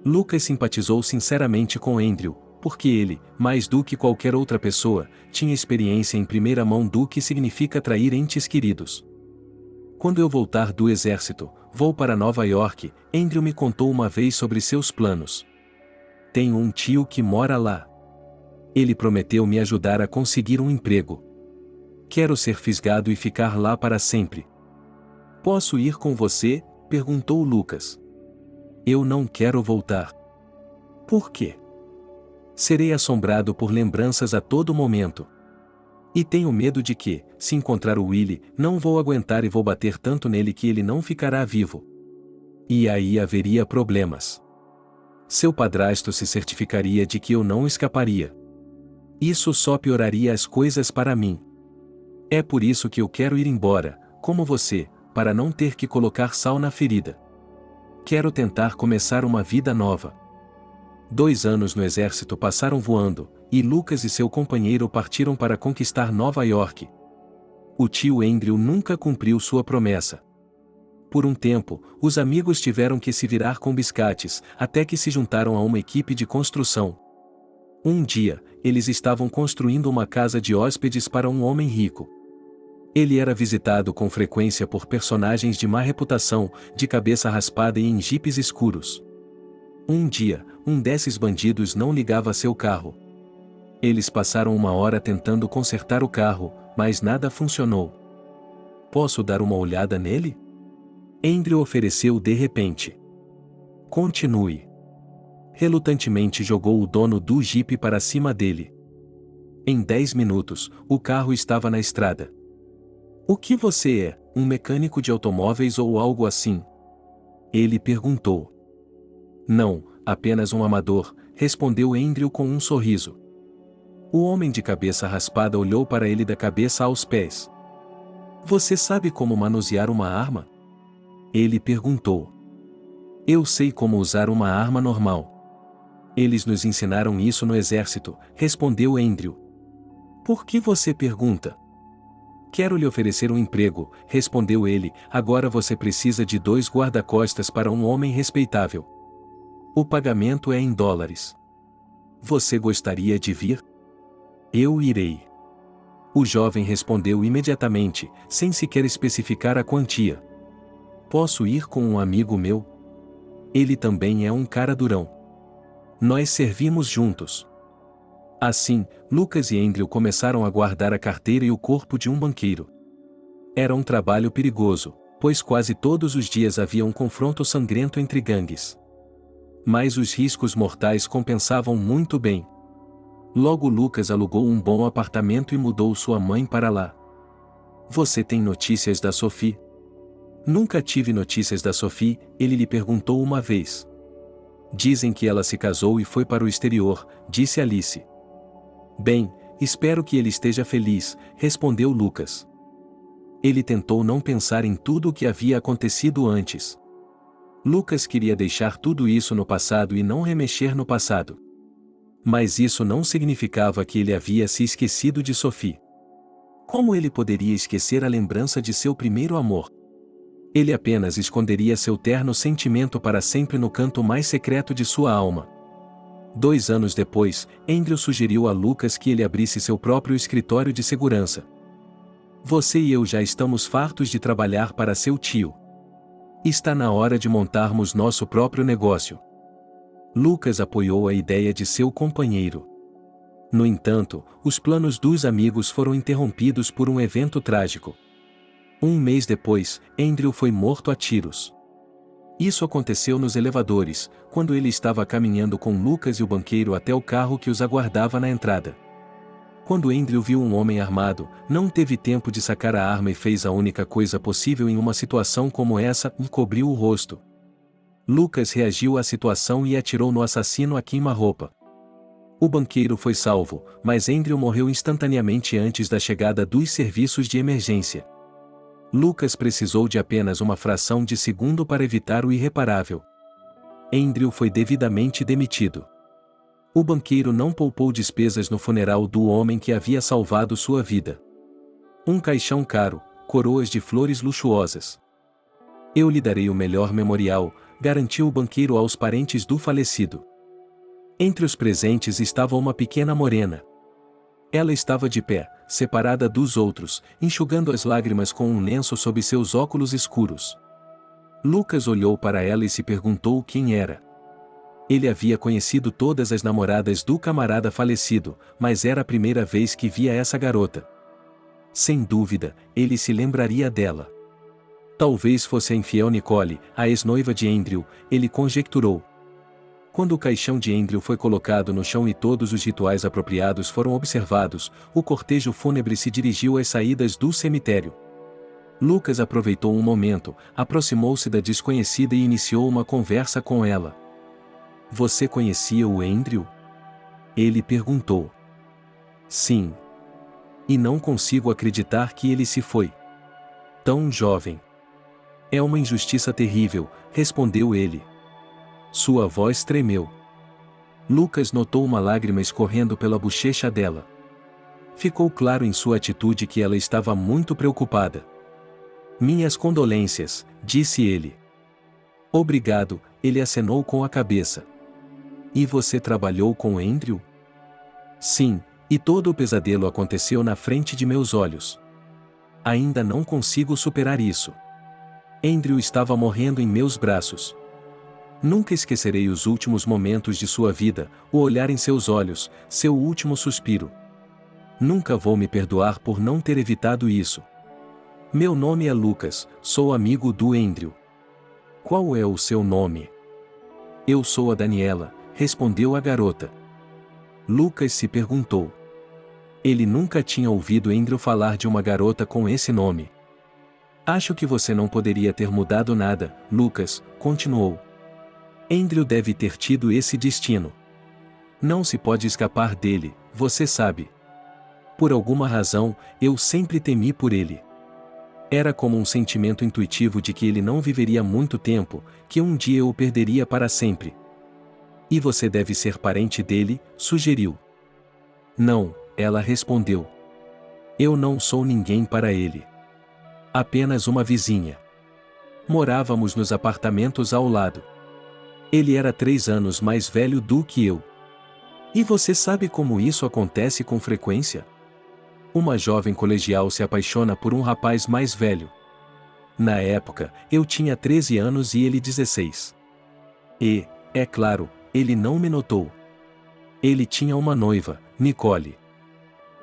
Lucas simpatizou sinceramente com Andrew, porque ele, mais do que qualquer outra pessoa, tinha experiência em primeira mão do que significa trair entes queridos. Quando eu voltar do exército, vou para Nova York, Andrew me contou uma vez sobre seus planos. Tenho um tio que mora lá. Ele prometeu me ajudar a conseguir um emprego. Quero ser fisgado e ficar lá para sempre. Posso ir com você? Perguntou Lucas. Eu não quero voltar. Por quê? Serei assombrado por lembranças a todo momento. E tenho medo de que, se encontrar o Willie, não vou aguentar e vou bater tanto nele que ele não ficará vivo. E aí haveria problemas. Seu padrasto se certificaria de que eu não escaparia. Isso só pioraria as coisas para mim. É por isso que eu quero ir embora, como você, para não ter que colocar sal na ferida. Quero tentar começar uma vida nova. 2 anos no exército passaram voando, e Lucas e seu companheiro partiram para conquistar Nova York. O tio Andrew nunca cumpriu sua promessa. Por um tempo, os amigos tiveram que se virar com biscates, até que se juntaram a uma equipe de construção. Um dia, eles estavam construindo uma casa de hóspedes para um homem rico. Ele era visitado com frequência por personagens de má reputação, de cabeça raspada e em jipes escuros. Um dia, um desses bandidos não ligava seu carro. Eles passaram 1 hora tentando consertar o carro, mas nada funcionou. Posso dar uma olhada nele? Andrew ofereceu de repente. Continue. Relutantemente jogou o dono do jipe para cima dele. Em 10 minutos, o carro estava na estrada. O que você é, um mecânico de automóveis ou algo assim? Ele perguntou. Não, apenas um amador, respondeu Andrew com um sorriso. O homem de cabeça raspada olhou para ele da cabeça aos pés. Você sabe como manusear uma arma? Ele perguntou. Eu sei como usar uma arma normal. Eles nos ensinaram isso no exército, respondeu Andrew. Por que você pergunta? Quero lhe oferecer um emprego, respondeu ele. Agora você precisa de 2 guarda-costas para um homem respeitável. O pagamento é em dólares. Você gostaria de vir? Eu irei. O jovem respondeu imediatamente, sem sequer especificar a quantia. Posso ir com um amigo meu? Ele também é um cara durão. Nós servimos juntos. Assim, Lucas e Andrew começaram a guardar a carteira e o corpo de um banqueiro. Era um trabalho perigoso, pois quase todos os dias havia um confronto sangrento entre gangues. Mas os riscos mortais compensavam muito bem. Logo Lucas alugou um bom apartamento e mudou sua mãe para lá. Você tem notícias da Sophie? Nunca tive notícias da Sophie, ele lhe perguntou uma vez. Dizem que ela se casou e foi para o exterior, disse Alice. Bem, espero que ele esteja feliz, respondeu Lucas. Ele tentou não pensar em tudo o que havia acontecido antes. Lucas queria deixar tudo isso no passado e não remexer no passado. Mas isso não significava que ele havia se esquecido de Sophie. Como ele poderia esquecer a lembrança de seu primeiro amor? Ele apenas esconderia seu terno sentimento para sempre no canto mais secreto de sua alma. 2 anos depois, Andrew sugeriu a Lucas que ele abrisse seu próprio escritório de segurança. Você e eu já estamos fartos de trabalhar para seu tio. Está na hora de montarmos nosso próprio negócio. Lucas apoiou a ideia de seu companheiro. No entanto, os planos dos amigos foram interrompidos por um evento trágico. 1 mês depois, Andrew foi morto a tiros. Isso aconteceu nos elevadores, quando ele estava caminhando com Lucas e o banqueiro até o carro que os aguardava na entrada. Quando Andrew viu um homem armado, não teve tempo de sacar a arma e fez a única coisa possível em uma situação como essa, cobriu o rosto. Lucas reagiu à situação e atirou no assassino a queima-roupa. O banqueiro foi salvo, mas Andrew morreu instantaneamente antes da chegada dos serviços de emergência. Lucas precisou de apenas uma fração de segundo para evitar o irreparável. Andrew foi devidamente demitido. O banqueiro não poupou despesas no funeral do homem que havia salvado sua vida. Um caixão caro, coroas de flores luxuosas. Eu lhe darei o melhor memorial, garantiu o banqueiro aos parentes do falecido. Entre os presentes estava uma pequena morena. Ela estava de pé, separada dos outros, enxugando as lágrimas com um lenço sob seus óculos escuros. Lucas olhou para ela e se perguntou quem era. Ele havia conhecido todas as namoradas do camarada falecido, mas era a primeira vez que via essa garota. Sem dúvida, ele se lembraria dela. Talvez fosse a infiel Nicole, a ex-noiva de Andrew, ele conjecturou. Quando o caixão de Andrew foi colocado no chão e todos os rituais apropriados foram observados, o cortejo fúnebre se dirigiu às saídas do cemitério. Lucas aproveitou um momento, aproximou-se da desconhecida e iniciou uma conversa com ela. Você conhecia o Andrew? Ele perguntou. Sim. E não consigo acreditar que ele se foi. Tão jovem. É uma injustiça terrível, respondeu ele. Sua voz tremeu. Lucas notou uma lágrima escorrendo pela bochecha dela. Ficou claro em sua atitude que ela estava muito preocupada. Minhas condolências, disse ele. Obrigado, ele acenou com a cabeça. E você trabalhou com Andrew? Sim, e todo o pesadelo aconteceu na frente de meus olhos. Ainda não consigo superar isso. Andrew estava morrendo em meus braços. Nunca esquecerei os últimos momentos de sua vida, o olhar em seus olhos, seu último suspiro. Nunca vou me perdoar por não ter evitado isso. Meu nome é Lucas, sou amigo do Andrew. Qual é o seu nome? Eu sou a Daniela, respondeu a garota. Lucas se perguntou. Ele nunca tinha ouvido Andrew falar de uma garota com esse nome. Acho que você não poderia ter mudado nada, Lucas, continuou. Andrew deve ter tido esse destino. Não se pode escapar dele, você sabe. Por alguma razão, eu sempre temi por ele. Era como um sentimento intuitivo de que ele não viveria muito tempo, que um dia eu o perderia para sempre. E você deve ser parente dele, sugeriu. Não, ela respondeu. Eu não sou ninguém para ele. Apenas uma vizinha. Morávamos nos apartamentos ao lado. Ele era 3 anos mais velho do que eu. E você sabe como isso acontece com frequência? Uma jovem colegial se apaixona por um rapaz mais velho. Na época, eu tinha 13 anos e ele 16. E, é claro, ele não me notou. Ele tinha uma noiva, Nicole.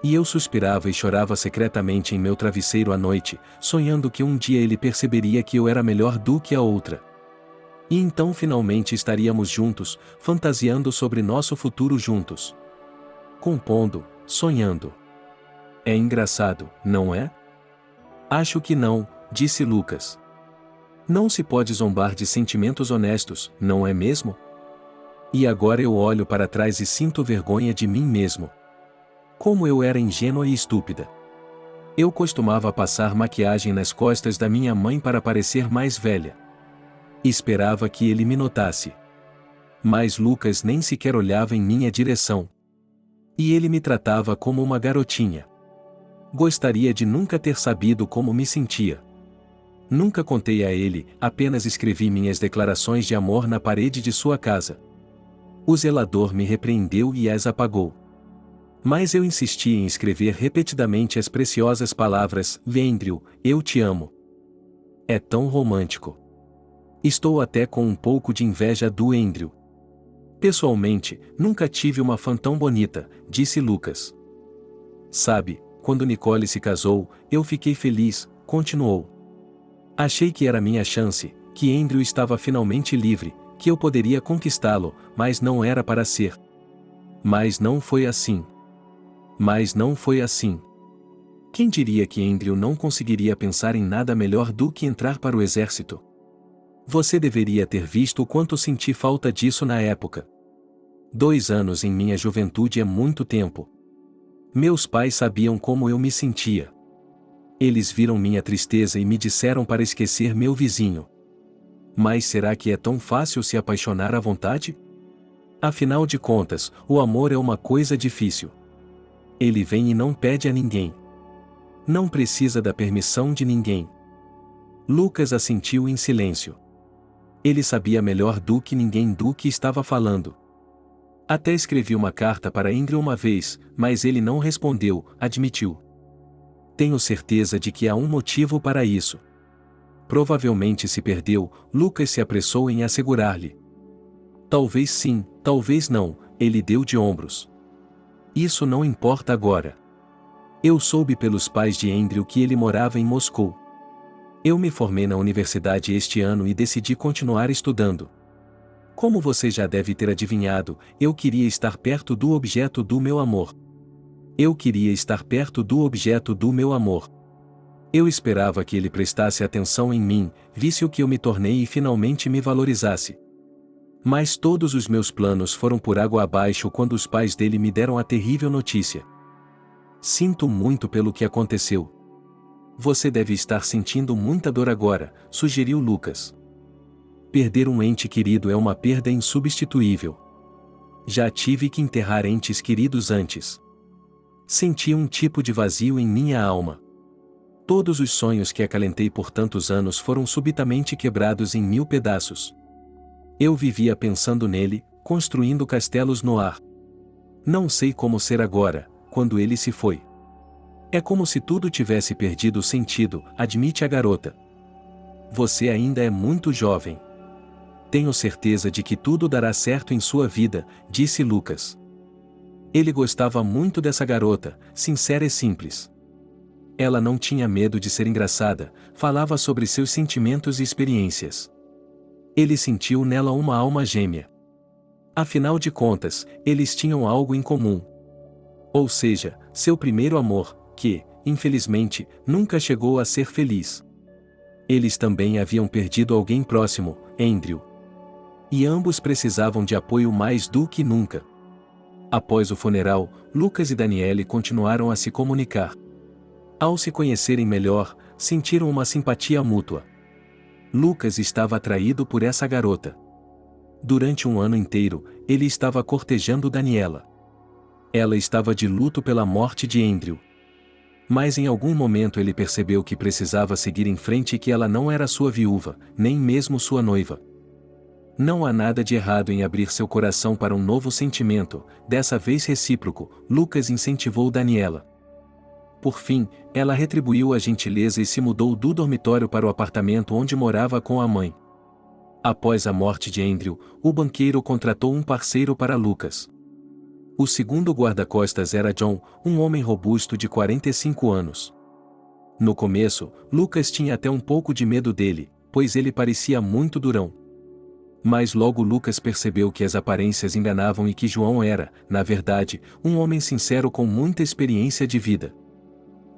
E eu suspirava e chorava secretamente em meu travesseiro à noite, sonhando que um dia ele perceberia que eu era melhor do que a outra. E então finalmente estaríamos juntos, fantasiando sobre nosso futuro juntos. Compondo, sonhando. É engraçado, não é? Acho que não, disse Lucas. Não se pode zombar de sentimentos honestos, não é mesmo? E agora eu olho para trás e sinto vergonha de mim mesmo. Como eu era ingênua e estúpida. Eu costumava passar maquiagem nas costas da minha mãe para parecer mais velha. Esperava que ele me notasse. Mas Lucas nem sequer olhava em minha direção. E ele me tratava como uma garotinha. Gostaria de nunca ter sabido como me sentia. Nunca contei a ele, apenas escrevi minhas declarações de amor na parede de sua casa. O zelador me repreendeu e as apagou. Mas eu insisti em escrever repetidamente as preciosas palavras: Andrew, eu te amo. É tão romântico. Estou até com um pouco de inveja do Andrew. Pessoalmente, nunca tive uma fã tão bonita, disse Lucas. Sabe, quando Nicole se casou, eu fiquei feliz, continuou. Achei que era minha chance, que Andrew estava finalmente livre, que eu poderia conquistá-lo, mas não era para ser. Mas não foi assim. Mas não foi assim. Quem diria que Andrew não conseguiria pensar em nada melhor do que entrar para o exército? Você deveria ter visto o quanto senti falta disso na época. 2 anos em minha juventude é muito tempo. Meus pais sabiam como eu me sentia. Eles viram minha tristeza e me disseram para esquecer meu vizinho. Mas será que é tão fácil se apaixonar à vontade? Afinal de contas, o amor é uma coisa difícil. Ele vem e não pede a ninguém. Não precisa da permissão de ninguém. Lucas assentiu em silêncio. Ele sabia melhor do que ninguém do que estava falando. Até escrevi uma carta para Andrew uma vez, mas ele não respondeu, admitiu. Tenho certeza de que há um motivo para isso. Provavelmente se perdeu, Lucas se apressou em assegurar-lhe. Talvez sim, talvez não, ele deu de ombros. Isso não importa agora. Eu soube pelos pais de Andrew que ele morava em Moscou. Eu me formei na universidade este ano e decidi continuar estudando. Como você já deve ter adivinhado, eu queria estar perto do objeto do meu amor. Eu queria estar perto do objeto do meu amor. Eu esperava que ele prestasse atenção em mim, visse o que eu me tornei e finalmente me valorizasse. Mas todos os meus planos foram por água abaixo quando os pais dele me deram a terrível notícia. Sinto muito pelo que aconteceu. Você deve estar sentindo muita dor agora, sugeriu Lucas. Perder um ente querido é uma perda insubstituível. Já tive que enterrar entes queridos antes. Senti um tipo de vazio em minha alma. Todos os sonhos que acalentei por tantos anos foram subitamente quebrados em 1000 pedaços. Eu vivia pensando nele, construindo castelos no ar. Não sei como ser agora, quando ele se foi. É como se tudo tivesse perdido sentido, admite a garota. Você ainda é muito jovem. Tenho certeza de que tudo dará certo em sua vida, disse Lucas. Ele gostava muito dessa garota, sincera e simples. Ela não tinha medo de ser engraçada, falava sobre seus sentimentos e experiências. Ele sentiu nela uma alma gêmea. Afinal de contas, eles tinham algo em comum. Ou seja, seu primeiro amor, que, infelizmente, nunca chegou a ser feliz. Eles também haviam perdido alguém próximo, Andrew. E ambos precisavam de apoio mais do que nunca. Após o funeral, Lucas e Danielle continuaram a se comunicar. Ao se conhecerem melhor, sentiram uma simpatia mútua. Lucas estava atraído por essa garota. Durante um ano inteiro, ele estava cortejando Daniela. Ela estava de luto pela morte de Andrew. Mas em algum momento ele percebeu que precisava seguir em frente e que ela não era sua viúva, nem mesmo sua noiva. Não há nada de errado em abrir seu coração para um novo sentimento, dessa vez recíproco, Lucas incentivou Daniela. Por fim, ela retribuiu a gentileza e se mudou do dormitório para o apartamento onde morava com a mãe. Após a morte de Andrew, o banqueiro contratou um parceiro para Lucas. O segundo guarda-costas era John, um homem robusto de 45 anos. No começo, Lucas tinha até um pouco de medo dele, pois ele parecia muito durão. Mas logo Lucas percebeu que as aparências enganavam e que João era, na verdade, um homem sincero com muita experiência de vida.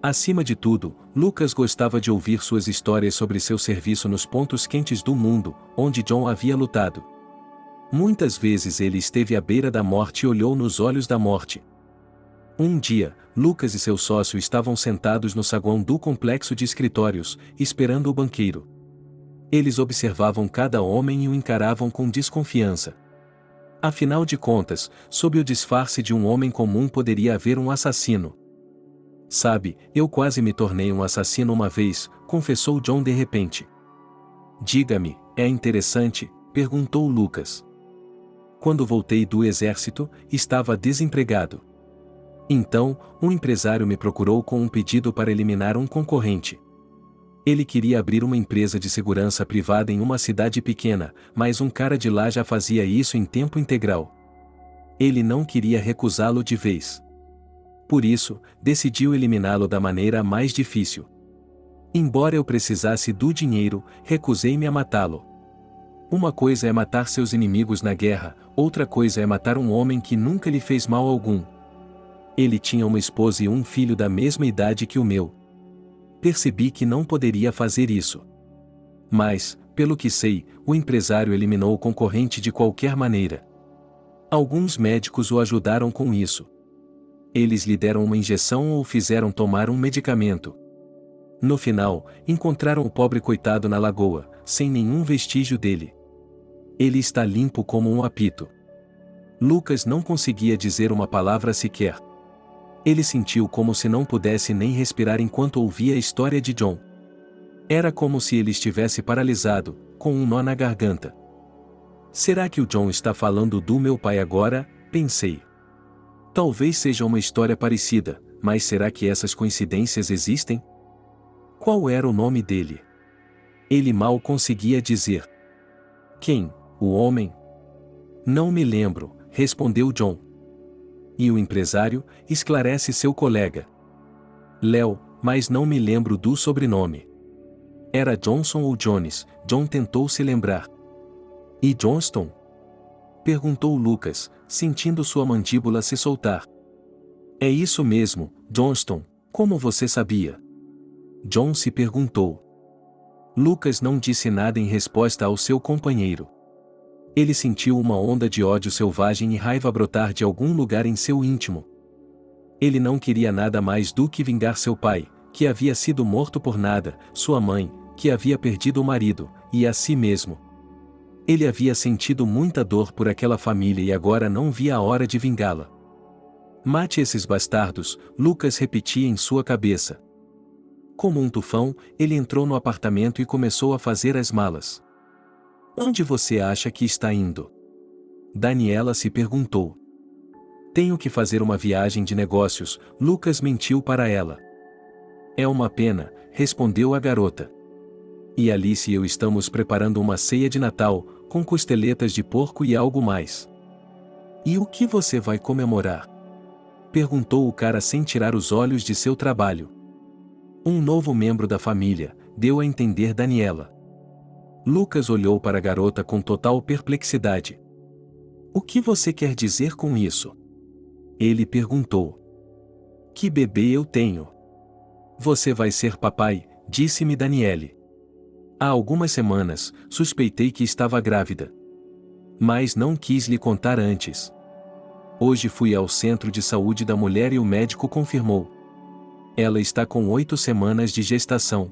Acima de tudo, Lucas gostava de ouvir suas histórias sobre seu serviço nos pontos quentes do mundo, onde John havia lutado. Muitas vezes ele esteve à beira da morte e olhou nos olhos da morte. Um dia, Lucas e seu sócio estavam sentados no saguão do complexo de escritórios, esperando o banqueiro. Eles observavam cada homem e o encaravam com desconfiança. Afinal de contas, sob o disfarce de um homem comum poderia haver um assassino. Sabe, eu quase me tornei um assassino uma vez, confessou John de repente. Diga-me, é interessante? Perguntou Lucas. Quando voltei do exército, estava desempregado. Então, um empresário me procurou com um pedido para eliminar um concorrente. Ele queria abrir uma empresa de segurança privada em uma cidade pequena, mas um cara de lá já fazia isso em tempo integral. Ele não queria recusá-lo de vez. Por isso, decidiu eliminá-lo da maneira mais difícil. Embora eu precisasse do dinheiro, recusei-me a matá-lo. Uma coisa é matar seus inimigos na guerra, outra coisa é matar um homem que nunca lhe fez mal algum. Ele tinha uma esposa e um filho da mesma idade que o meu. Percebi que não poderia fazer isso. Mas, pelo que sei, o empresário eliminou o concorrente de qualquer maneira. Alguns médicos o ajudaram com isso. Eles lhe deram uma injeção ou o fizeram tomar um medicamento. No final, encontraram o pobre coitado na lagoa, sem nenhum vestígio dele. Ele está limpo como um apito. Lucas não conseguia dizer uma palavra sequer. Ele sentiu como se não pudesse nem respirar enquanto ouvia a história de John. Era como se ele estivesse paralisado, com um nó na garganta. Será que o John está falando do meu pai agora? Pensei. Talvez seja uma história parecida, mas será que essas coincidências existem? Qual era o nome dele? Ele mal conseguia dizer. Quem? O homem? Não me lembro, respondeu John. E o empresário? Esclarece seu colega. Léo, mas não me lembro do sobrenome. Era Johnson ou Jones? John tentou se lembrar. E Johnston? Perguntou Lucas, sentindo sua mandíbula se soltar. É isso mesmo, Johnston, como você sabia? John se perguntou. Lucas não disse nada em resposta ao seu companheiro. Ele sentiu uma onda de ódio selvagem e raiva brotar de algum lugar em seu íntimo. Ele não queria nada mais do que vingar seu pai, que havia sido morto por nada, sua mãe, que havia perdido o marido, e a si mesmo. Ele havia sentido muita dor por aquela família e agora não via a hora de vingá-la. Mate esses bastardos, Lucas repetia em sua cabeça. Como um tufão, ele entrou no apartamento e começou a fazer as malas. Onde você acha que está indo? Daniela se perguntou. Tenho que fazer uma viagem de negócios, Lucas mentiu para ela. É uma pena, respondeu a garota. E Alice e eu estamos preparando uma ceia de Natal, com costeletas de porco e algo mais. E o que você vai comemorar? Perguntou o cara sem tirar os olhos de seu trabalho. Um novo membro da família, deu a entender Daniela. Lucas olhou para a garota com total perplexidade. O que você quer dizer com isso? Ele perguntou. Que bebê eu tenho? Você vai ser papai, disse-me Daniele. Há algumas semanas, suspeitei que estava grávida. Mas não quis lhe contar antes. Hoje fui ao centro de saúde da mulher e o médico confirmou. Ela está com 8 semanas de gestação.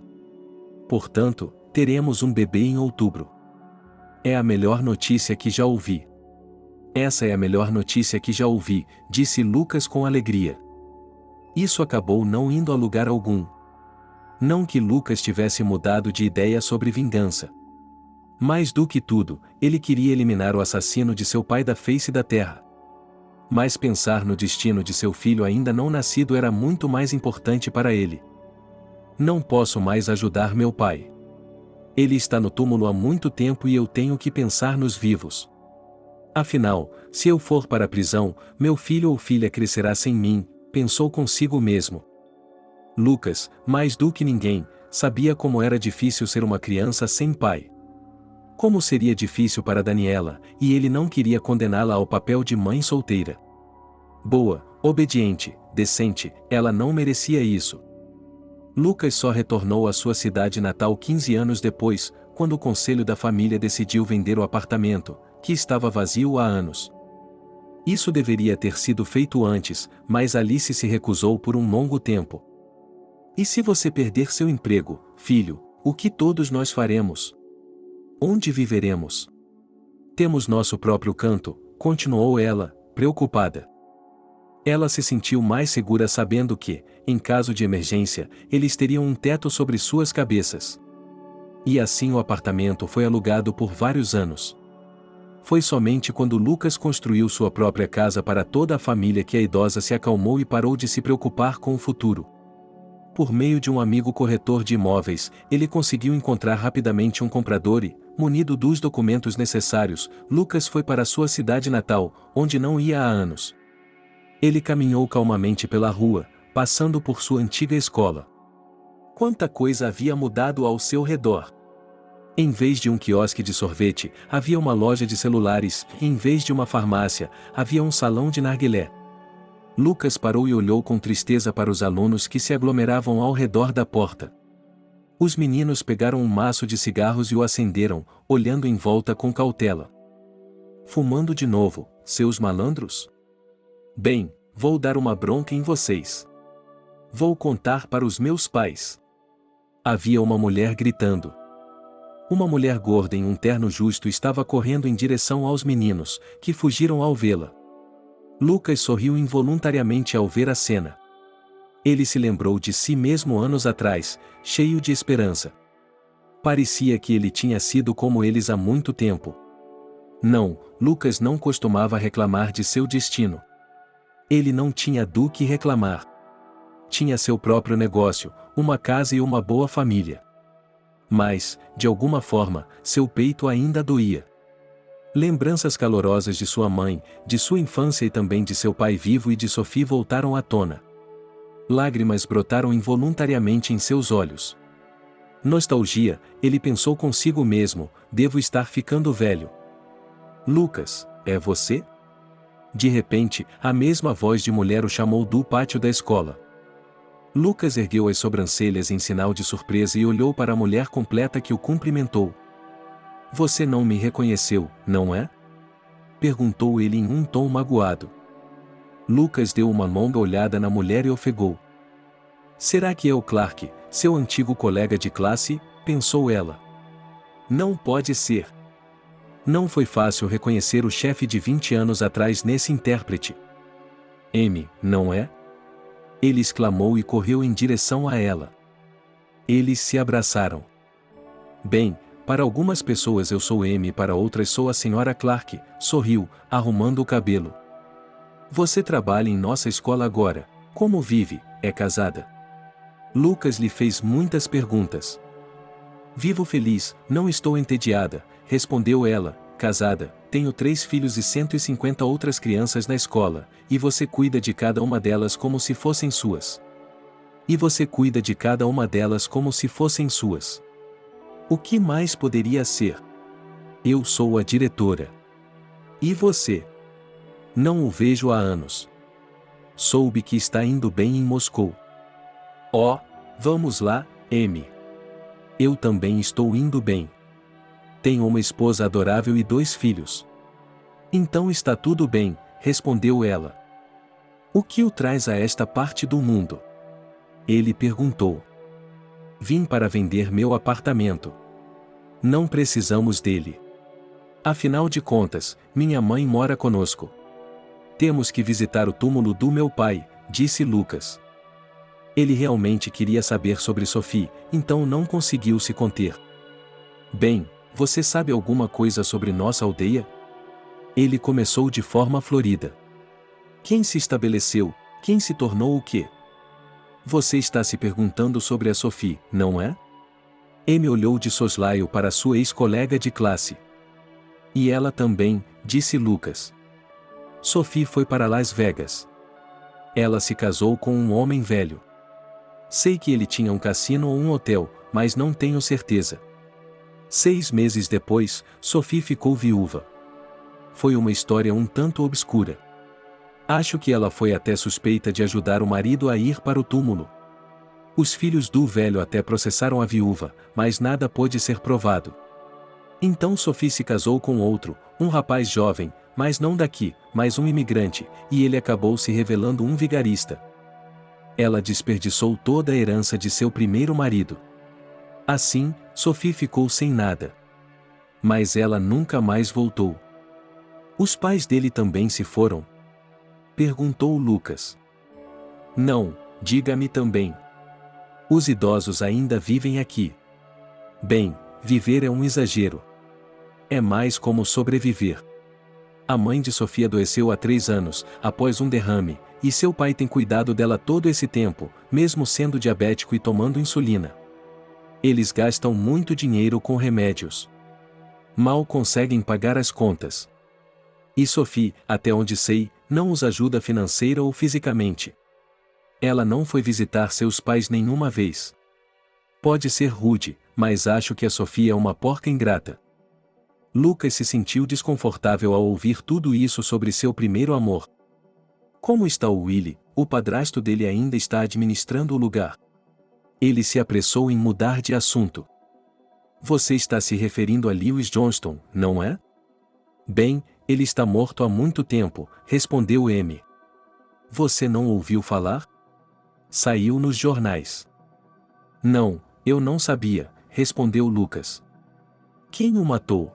Portanto, teremos um bebê em outubro. É a melhor notícia que já ouvi. Essa é a melhor notícia que já ouvi, disse Lucas com alegria. Isso acabou não indo a lugar algum. Não que Lucas tivesse mudado de ideia sobre vingança. Mais do que tudo, ele queria eliminar o assassino de seu pai da face da terra. Mas pensar no destino de seu filho ainda não nascido era muito mais importante para ele. Não posso mais ajudar meu pai. Ele está no túmulo há muito tempo e eu tenho que pensar nos vivos. Afinal, se eu for para a prisão, meu filho ou filha crescerá sem mim, pensou consigo mesmo. Lucas, mais do que ninguém, sabia como era difícil ser uma criança sem pai. Como seria difícil para Daniela, e ele não queria condená-la ao papel de mãe solteira. Boa, obediente, decente, ela não merecia isso. Lucas só retornou à sua cidade natal 15 anos depois, quando o conselho da família decidiu vender o apartamento, que estava vazio há anos. Isso deveria ter sido feito antes, mas Alice se recusou por um longo tempo. E se você perder seu emprego, filho, o que todos nós faremos? Onde viveremos? Temos nosso próprio canto, continuou ela, preocupada. Ela se sentiu mais segura sabendo que, em caso de emergência, eles teriam um teto sobre suas cabeças. E assim o apartamento foi alugado por vários anos. Foi somente quando Lucas construiu sua própria casa para toda a família que a idosa se acalmou e parou de se preocupar com o futuro. Por meio de um amigo corretor de imóveis, ele conseguiu encontrar rapidamente um comprador e, munido dos documentos necessários, Lucas foi para sua cidade natal, onde não ia há anos. Ele caminhou calmamente pela rua, passando por sua antiga escola. Quanta coisa havia mudado ao seu redor! Em vez de um quiosque de sorvete, havia uma loja de celulares, e em vez de uma farmácia, havia um salão de narguilé. Lucas parou e olhou com tristeza para os alunos que se aglomeravam ao redor da porta. Os meninos pegaram um maço de cigarros e o acenderam, olhando em volta com cautela. Fumando de novo, seus malandros? Bem, vou dar uma bronca em vocês. Vou contar para os meus pais. Havia uma mulher gritando. Uma mulher gorda em um terno justo estava correndo em direção aos meninos, que fugiram ao vê-la. Lucas sorriu involuntariamente ao ver a cena. Ele se lembrou de si mesmo anos atrás, cheio de esperança. Parecia que ele tinha sido como eles há muito tempo. Não, Lucas não costumava reclamar de seu destino. Ele não tinha do que reclamar. Tinha seu próprio negócio, uma casa e uma boa família. Mas, de alguma forma, seu peito ainda doía. Lembranças calorosas de sua mãe, de sua infância e também de seu pai vivo e de Sophie voltaram à tona. Lágrimas brotaram involuntariamente em seus olhos. Nostalgia, ele pensou consigo mesmo, devo estar ficando velho. Lucas, é você? De repente, a mesma voz de mulher o chamou do pátio da escola. Lucas ergueu as sobrancelhas em sinal de surpresa e olhou para a mulher completa que o cumprimentou. Você não me reconheceu, não é? Perguntou ele em um tom magoado. Lucas deu uma longa olhada na mulher e ofegou. Será que é o Clark, seu antigo colega de classe? Pensou ela. Não pode ser. Não foi fácil reconhecer o chefe de 20 anos atrás nesse intérprete. M, não é? Ele exclamou e correu em direção a ela. Eles se abraçaram. Bem, para algumas pessoas eu sou M e para outras sou a Sra. Clark, sorriu, arrumando o cabelo. Você trabalha em nossa escola agora. Como vive? É casada? Lucas lhe fez muitas perguntas. Vivo feliz, não estou entediada, respondeu ela, casada, tenho 3 filhos e 150 outras crianças na escola, e você cuida de cada uma delas como se fossem suas. E você cuida de cada uma delas como se fossem suas. O que mais poderia ser? Eu sou a diretora. E você? Não o vejo há anos. Soube que está indo bem em Moscou. Oh, vamos lá, Amy. Eu também estou indo bem. Tenho uma esposa adorável e 2 filhos. Então está tudo bem, respondeu ela. O que o traz a esta parte do mundo? Ele perguntou. Vim para vender meu apartamento. Não precisamos dele. Afinal de contas, minha mãe mora conosco. Temos que visitar o túmulo do meu pai, disse Lucas. Ele realmente queria saber sobre Sophie, então não conseguiu se conter. Bem, você sabe alguma coisa sobre nossa aldeia? Ele começou de forma florida. Quem se estabeleceu? Quem se tornou o quê? Você está se perguntando sobre a Sophie, não é? Amy olhou de soslaio para sua ex-colega de classe. E ela também, disse Lucas. Sophie foi para Las Vegas. Ela se casou com um homem velho. Sei que ele tinha um cassino ou um hotel, mas não tenho certeza. 6 meses depois, Sophie ficou viúva. Foi uma história um tanto obscura. Acho que ela foi até suspeita de ajudar o marido a ir para o túmulo. Os filhos do velho até processaram a viúva, mas nada pôde ser provado. Então Sophie se casou com outro, um rapaz jovem, mas não daqui, mas um imigrante, e ele acabou se revelando um vigarista. Ela desperdiçou toda a herança de seu primeiro marido. Assim, Sophie ficou sem nada. Mas ela nunca mais voltou. Os pais dele também se foram? Perguntou Lucas. Não, diga-me também. Os idosos ainda vivem aqui. Bem, viver é um exagero. É mais como sobreviver. A mãe de Sophie adoeceu há 3 anos, após um derrame, e seu pai tem cuidado dela todo esse tempo, mesmo sendo diabético e tomando insulina. Eles gastam muito dinheiro com remédios. Mal conseguem pagar as contas. E Sophie, até onde sei, não os ajuda financeira ou fisicamente. Ela não foi visitar seus pais nenhuma vez. Pode ser rude, mas acho que a Sophie é uma porca ingrata. Lucas se sentiu desconfortável ao ouvir tudo isso sobre seu primeiro amor. Como está o Willie? O padrasto dele ainda está administrando o lugar. Ele se apressou em mudar de assunto. Você está se referindo a Lewis Johnston, não é? Bem, ele está morto há muito tempo, respondeu Amy. Você não ouviu falar? Saiu nos jornais. Não, eu não sabia, respondeu Lucas. Quem o matou?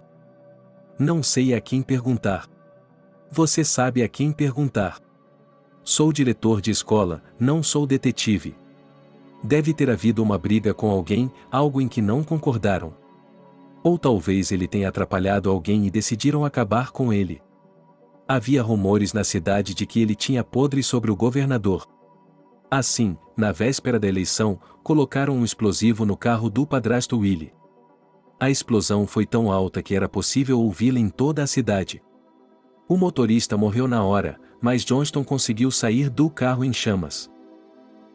Não sei a quem perguntar. Você sabe a quem perguntar. Sou diretor de escola, não sou detetive. Deve ter havido uma briga com alguém, algo em que não concordaram. Ou talvez ele tenha atrapalhado alguém e decidiram acabar com ele. Havia rumores na cidade de que ele tinha podres sobre o governador. Assim, na véspera da eleição, colocaram um explosivo no carro do padrasto Willie. A explosão foi tão alta que era possível ouvi-la em toda a cidade. O motorista morreu na hora, mas Johnston conseguiu sair do carro em chamas.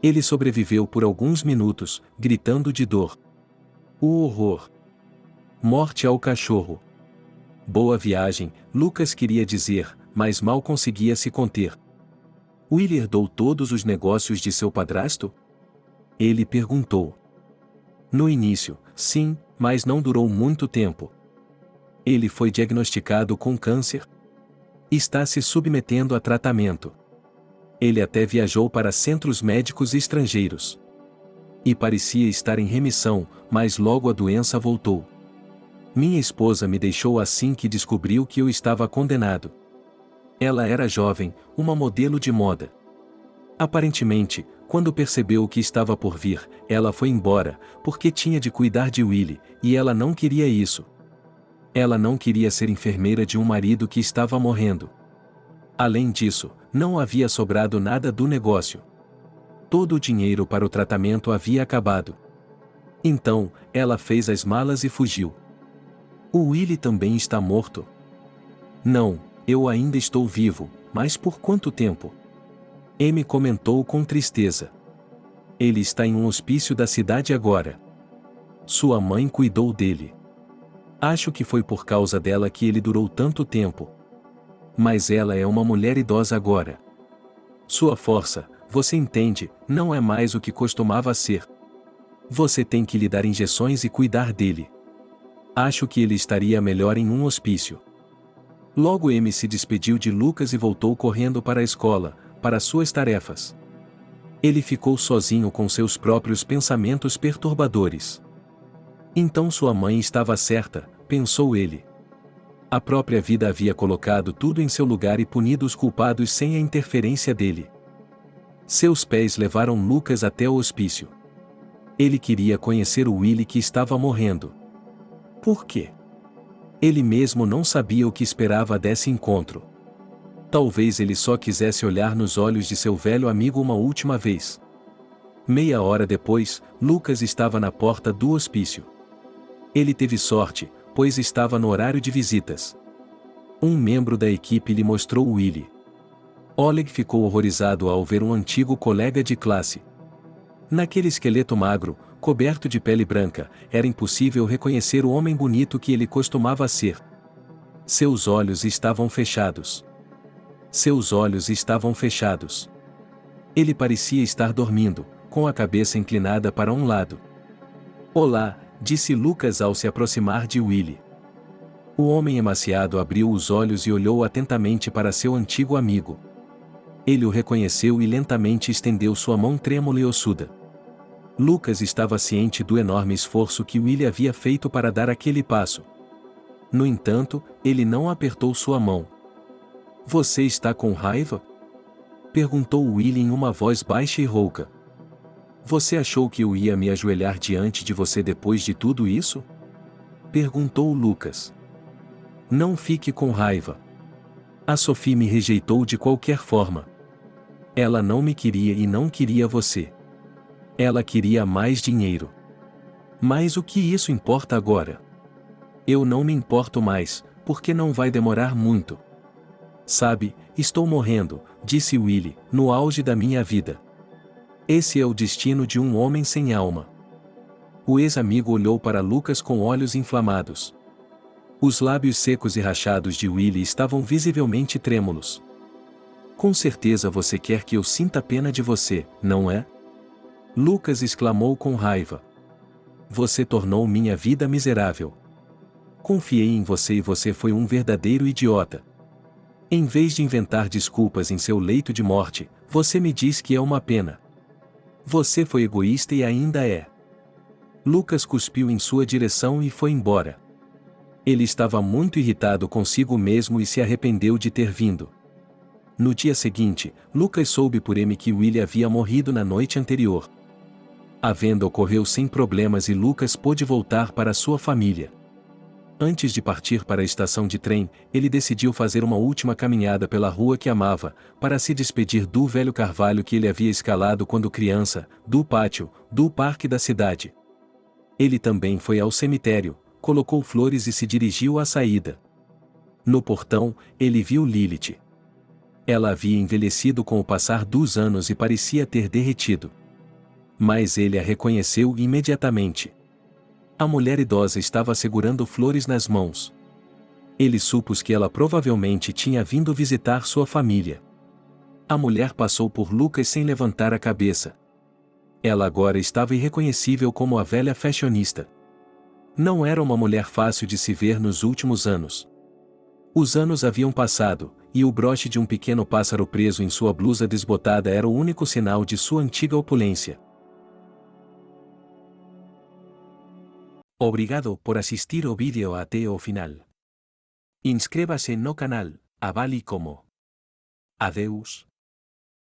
Ele sobreviveu por alguns minutos, gritando de dor. O horror! Morte ao cachorro! Boa viagem, Lucas queria dizer, mas mal conseguia se conter. Willie herdou todos os negócios de seu padrasto? Ele perguntou. No início, sim, mas não durou muito tempo. Ele foi diagnosticado com câncer. Está se submetendo a tratamento. Ele até viajou para centros médicos estrangeiros. E parecia estar em remissão, mas logo a doença voltou. Minha esposa me deixou assim que descobriu que eu estava condenado. Ela era jovem, uma modelo de moda. Aparentemente, quando percebeu o que estava por vir, ela foi embora, porque tinha de cuidar de Willie, e ela não queria isso. Ela não queria ser enfermeira de um marido que estava morrendo. Além disso, não havia sobrado nada do negócio. Todo o dinheiro para o tratamento havia acabado. Então, ela fez as malas e fugiu. O Willie também está morto? Não, eu ainda estou vivo, mas por quanto tempo? Amy comentou com tristeza. Ele está em um hospício da cidade agora. Sua mãe cuidou dele. Acho que foi por causa dela que ele durou tanto tempo. Mas ela é uma mulher idosa agora. Sua força, você entende, não é mais o que costumava ser. Você tem que lhe dar injeções e cuidar dele. Acho que ele estaria melhor em um hospício. Logo Amy se despediu de Lucas e voltou correndo para a escola, para suas tarefas. Ele ficou sozinho com seus próprios pensamentos perturbadores. Então sua mãe estava certa, pensou ele. A própria vida havia colocado tudo em seu lugar e punido os culpados sem a interferência dele. Seus pés levaram Lucas até o hospício. Ele queria conhecer o Willie que estava morrendo. Por quê? Ele mesmo não sabia o que esperava desse encontro. Talvez ele só quisesse olhar nos olhos de seu velho amigo uma última vez. Meia hora depois, Lucas estava na porta do hospício. Ele teve sorte, pois estava no horário de visitas. Um membro da equipe lhe mostrou Willie. Oleg ficou horrorizado ao ver um antigo colega de classe. Naquele esqueleto magro, coberto de pele branca, era impossível reconhecer o homem bonito que ele costumava ser. Seus olhos estavam fechados. Seus olhos estavam fechados. Ele parecia estar dormindo, com a cabeça inclinada para um lado. Olá, disse Lucas ao se aproximar de Willie. O homem emaciado abriu os olhos e olhou atentamente para seu antigo amigo. Ele o reconheceu e lentamente estendeu sua mão trêmula e ossuda. Lucas estava ciente do enorme esforço que Willie havia feito para dar aquele passo. No entanto, ele não apertou sua mão. Você está com raiva? Perguntou Willie em uma voz baixa e rouca. Você achou que eu ia me ajoelhar diante de você depois de tudo isso? Perguntou Lucas. Não fique com raiva. A Sophie me rejeitou de qualquer forma. Ela não me queria e não queria você. Ela queria mais dinheiro. Mas o que isso importa agora? Eu não me importo mais, porque não vai demorar muito. Sabe, estou morrendo, disse Willie, no auge da minha vida. Esse é o destino de um homem sem alma. O ex-amigo olhou para Lucas com olhos inflamados. Os lábios secos e rachados de Willie estavam visivelmente trêmulos. Com certeza você quer que eu sinta pena de você, não é? Lucas exclamou com raiva. Você tornou minha vida miserável. Confiei em você e você foi um verdadeiro idiota. Em vez de inventar desculpas em seu leito de morte, você me diz que é uma pena. Você foi egoísta e ainda é. Lucas cuspiu em sua direção e foi embora. Ele estava muito irritado consigo mesmo e se arrependeu de ter vindo. No dia seguinte, Lucas soube por Amy que Willie havia morrido na noite anterior. A venda ocorreu sem problemas e Lucas pôde voltar para sua família. Antes de partir para a estação de trem, ele decidiu fazer uma última caminhada pela rua que amava, para se despedir do velho carvalho que ele havia escalado quando criança, do pátio, do parque da cidade. Ele também foi ao cemitério, colocou flores e se dirigiu à saída. No portão, ele viu Lilith. Ela havia envelhecido com o passar dos anos e parecia ter derretido. Mas ele a reconheceu imediatamente. A mulher idosa estava segurando flores nas mãos. Ele supôs que ela provavelmente tinha vindo visitar sua família. A mulher passou por Lucas sem levantar a cabeça. Ela agora estava irreconhecível como a velha fashionista. Não era uma mulher fácil de se ver nos últimos anos. Os anos haviam passado, e o broche de um pequeno pássaro preso em sua blusa desbotada era o único sinal de sua antiga opulência. Obrigado por assistir o vídeo até o final. Inscreva-se no canal, avale como. Adeus.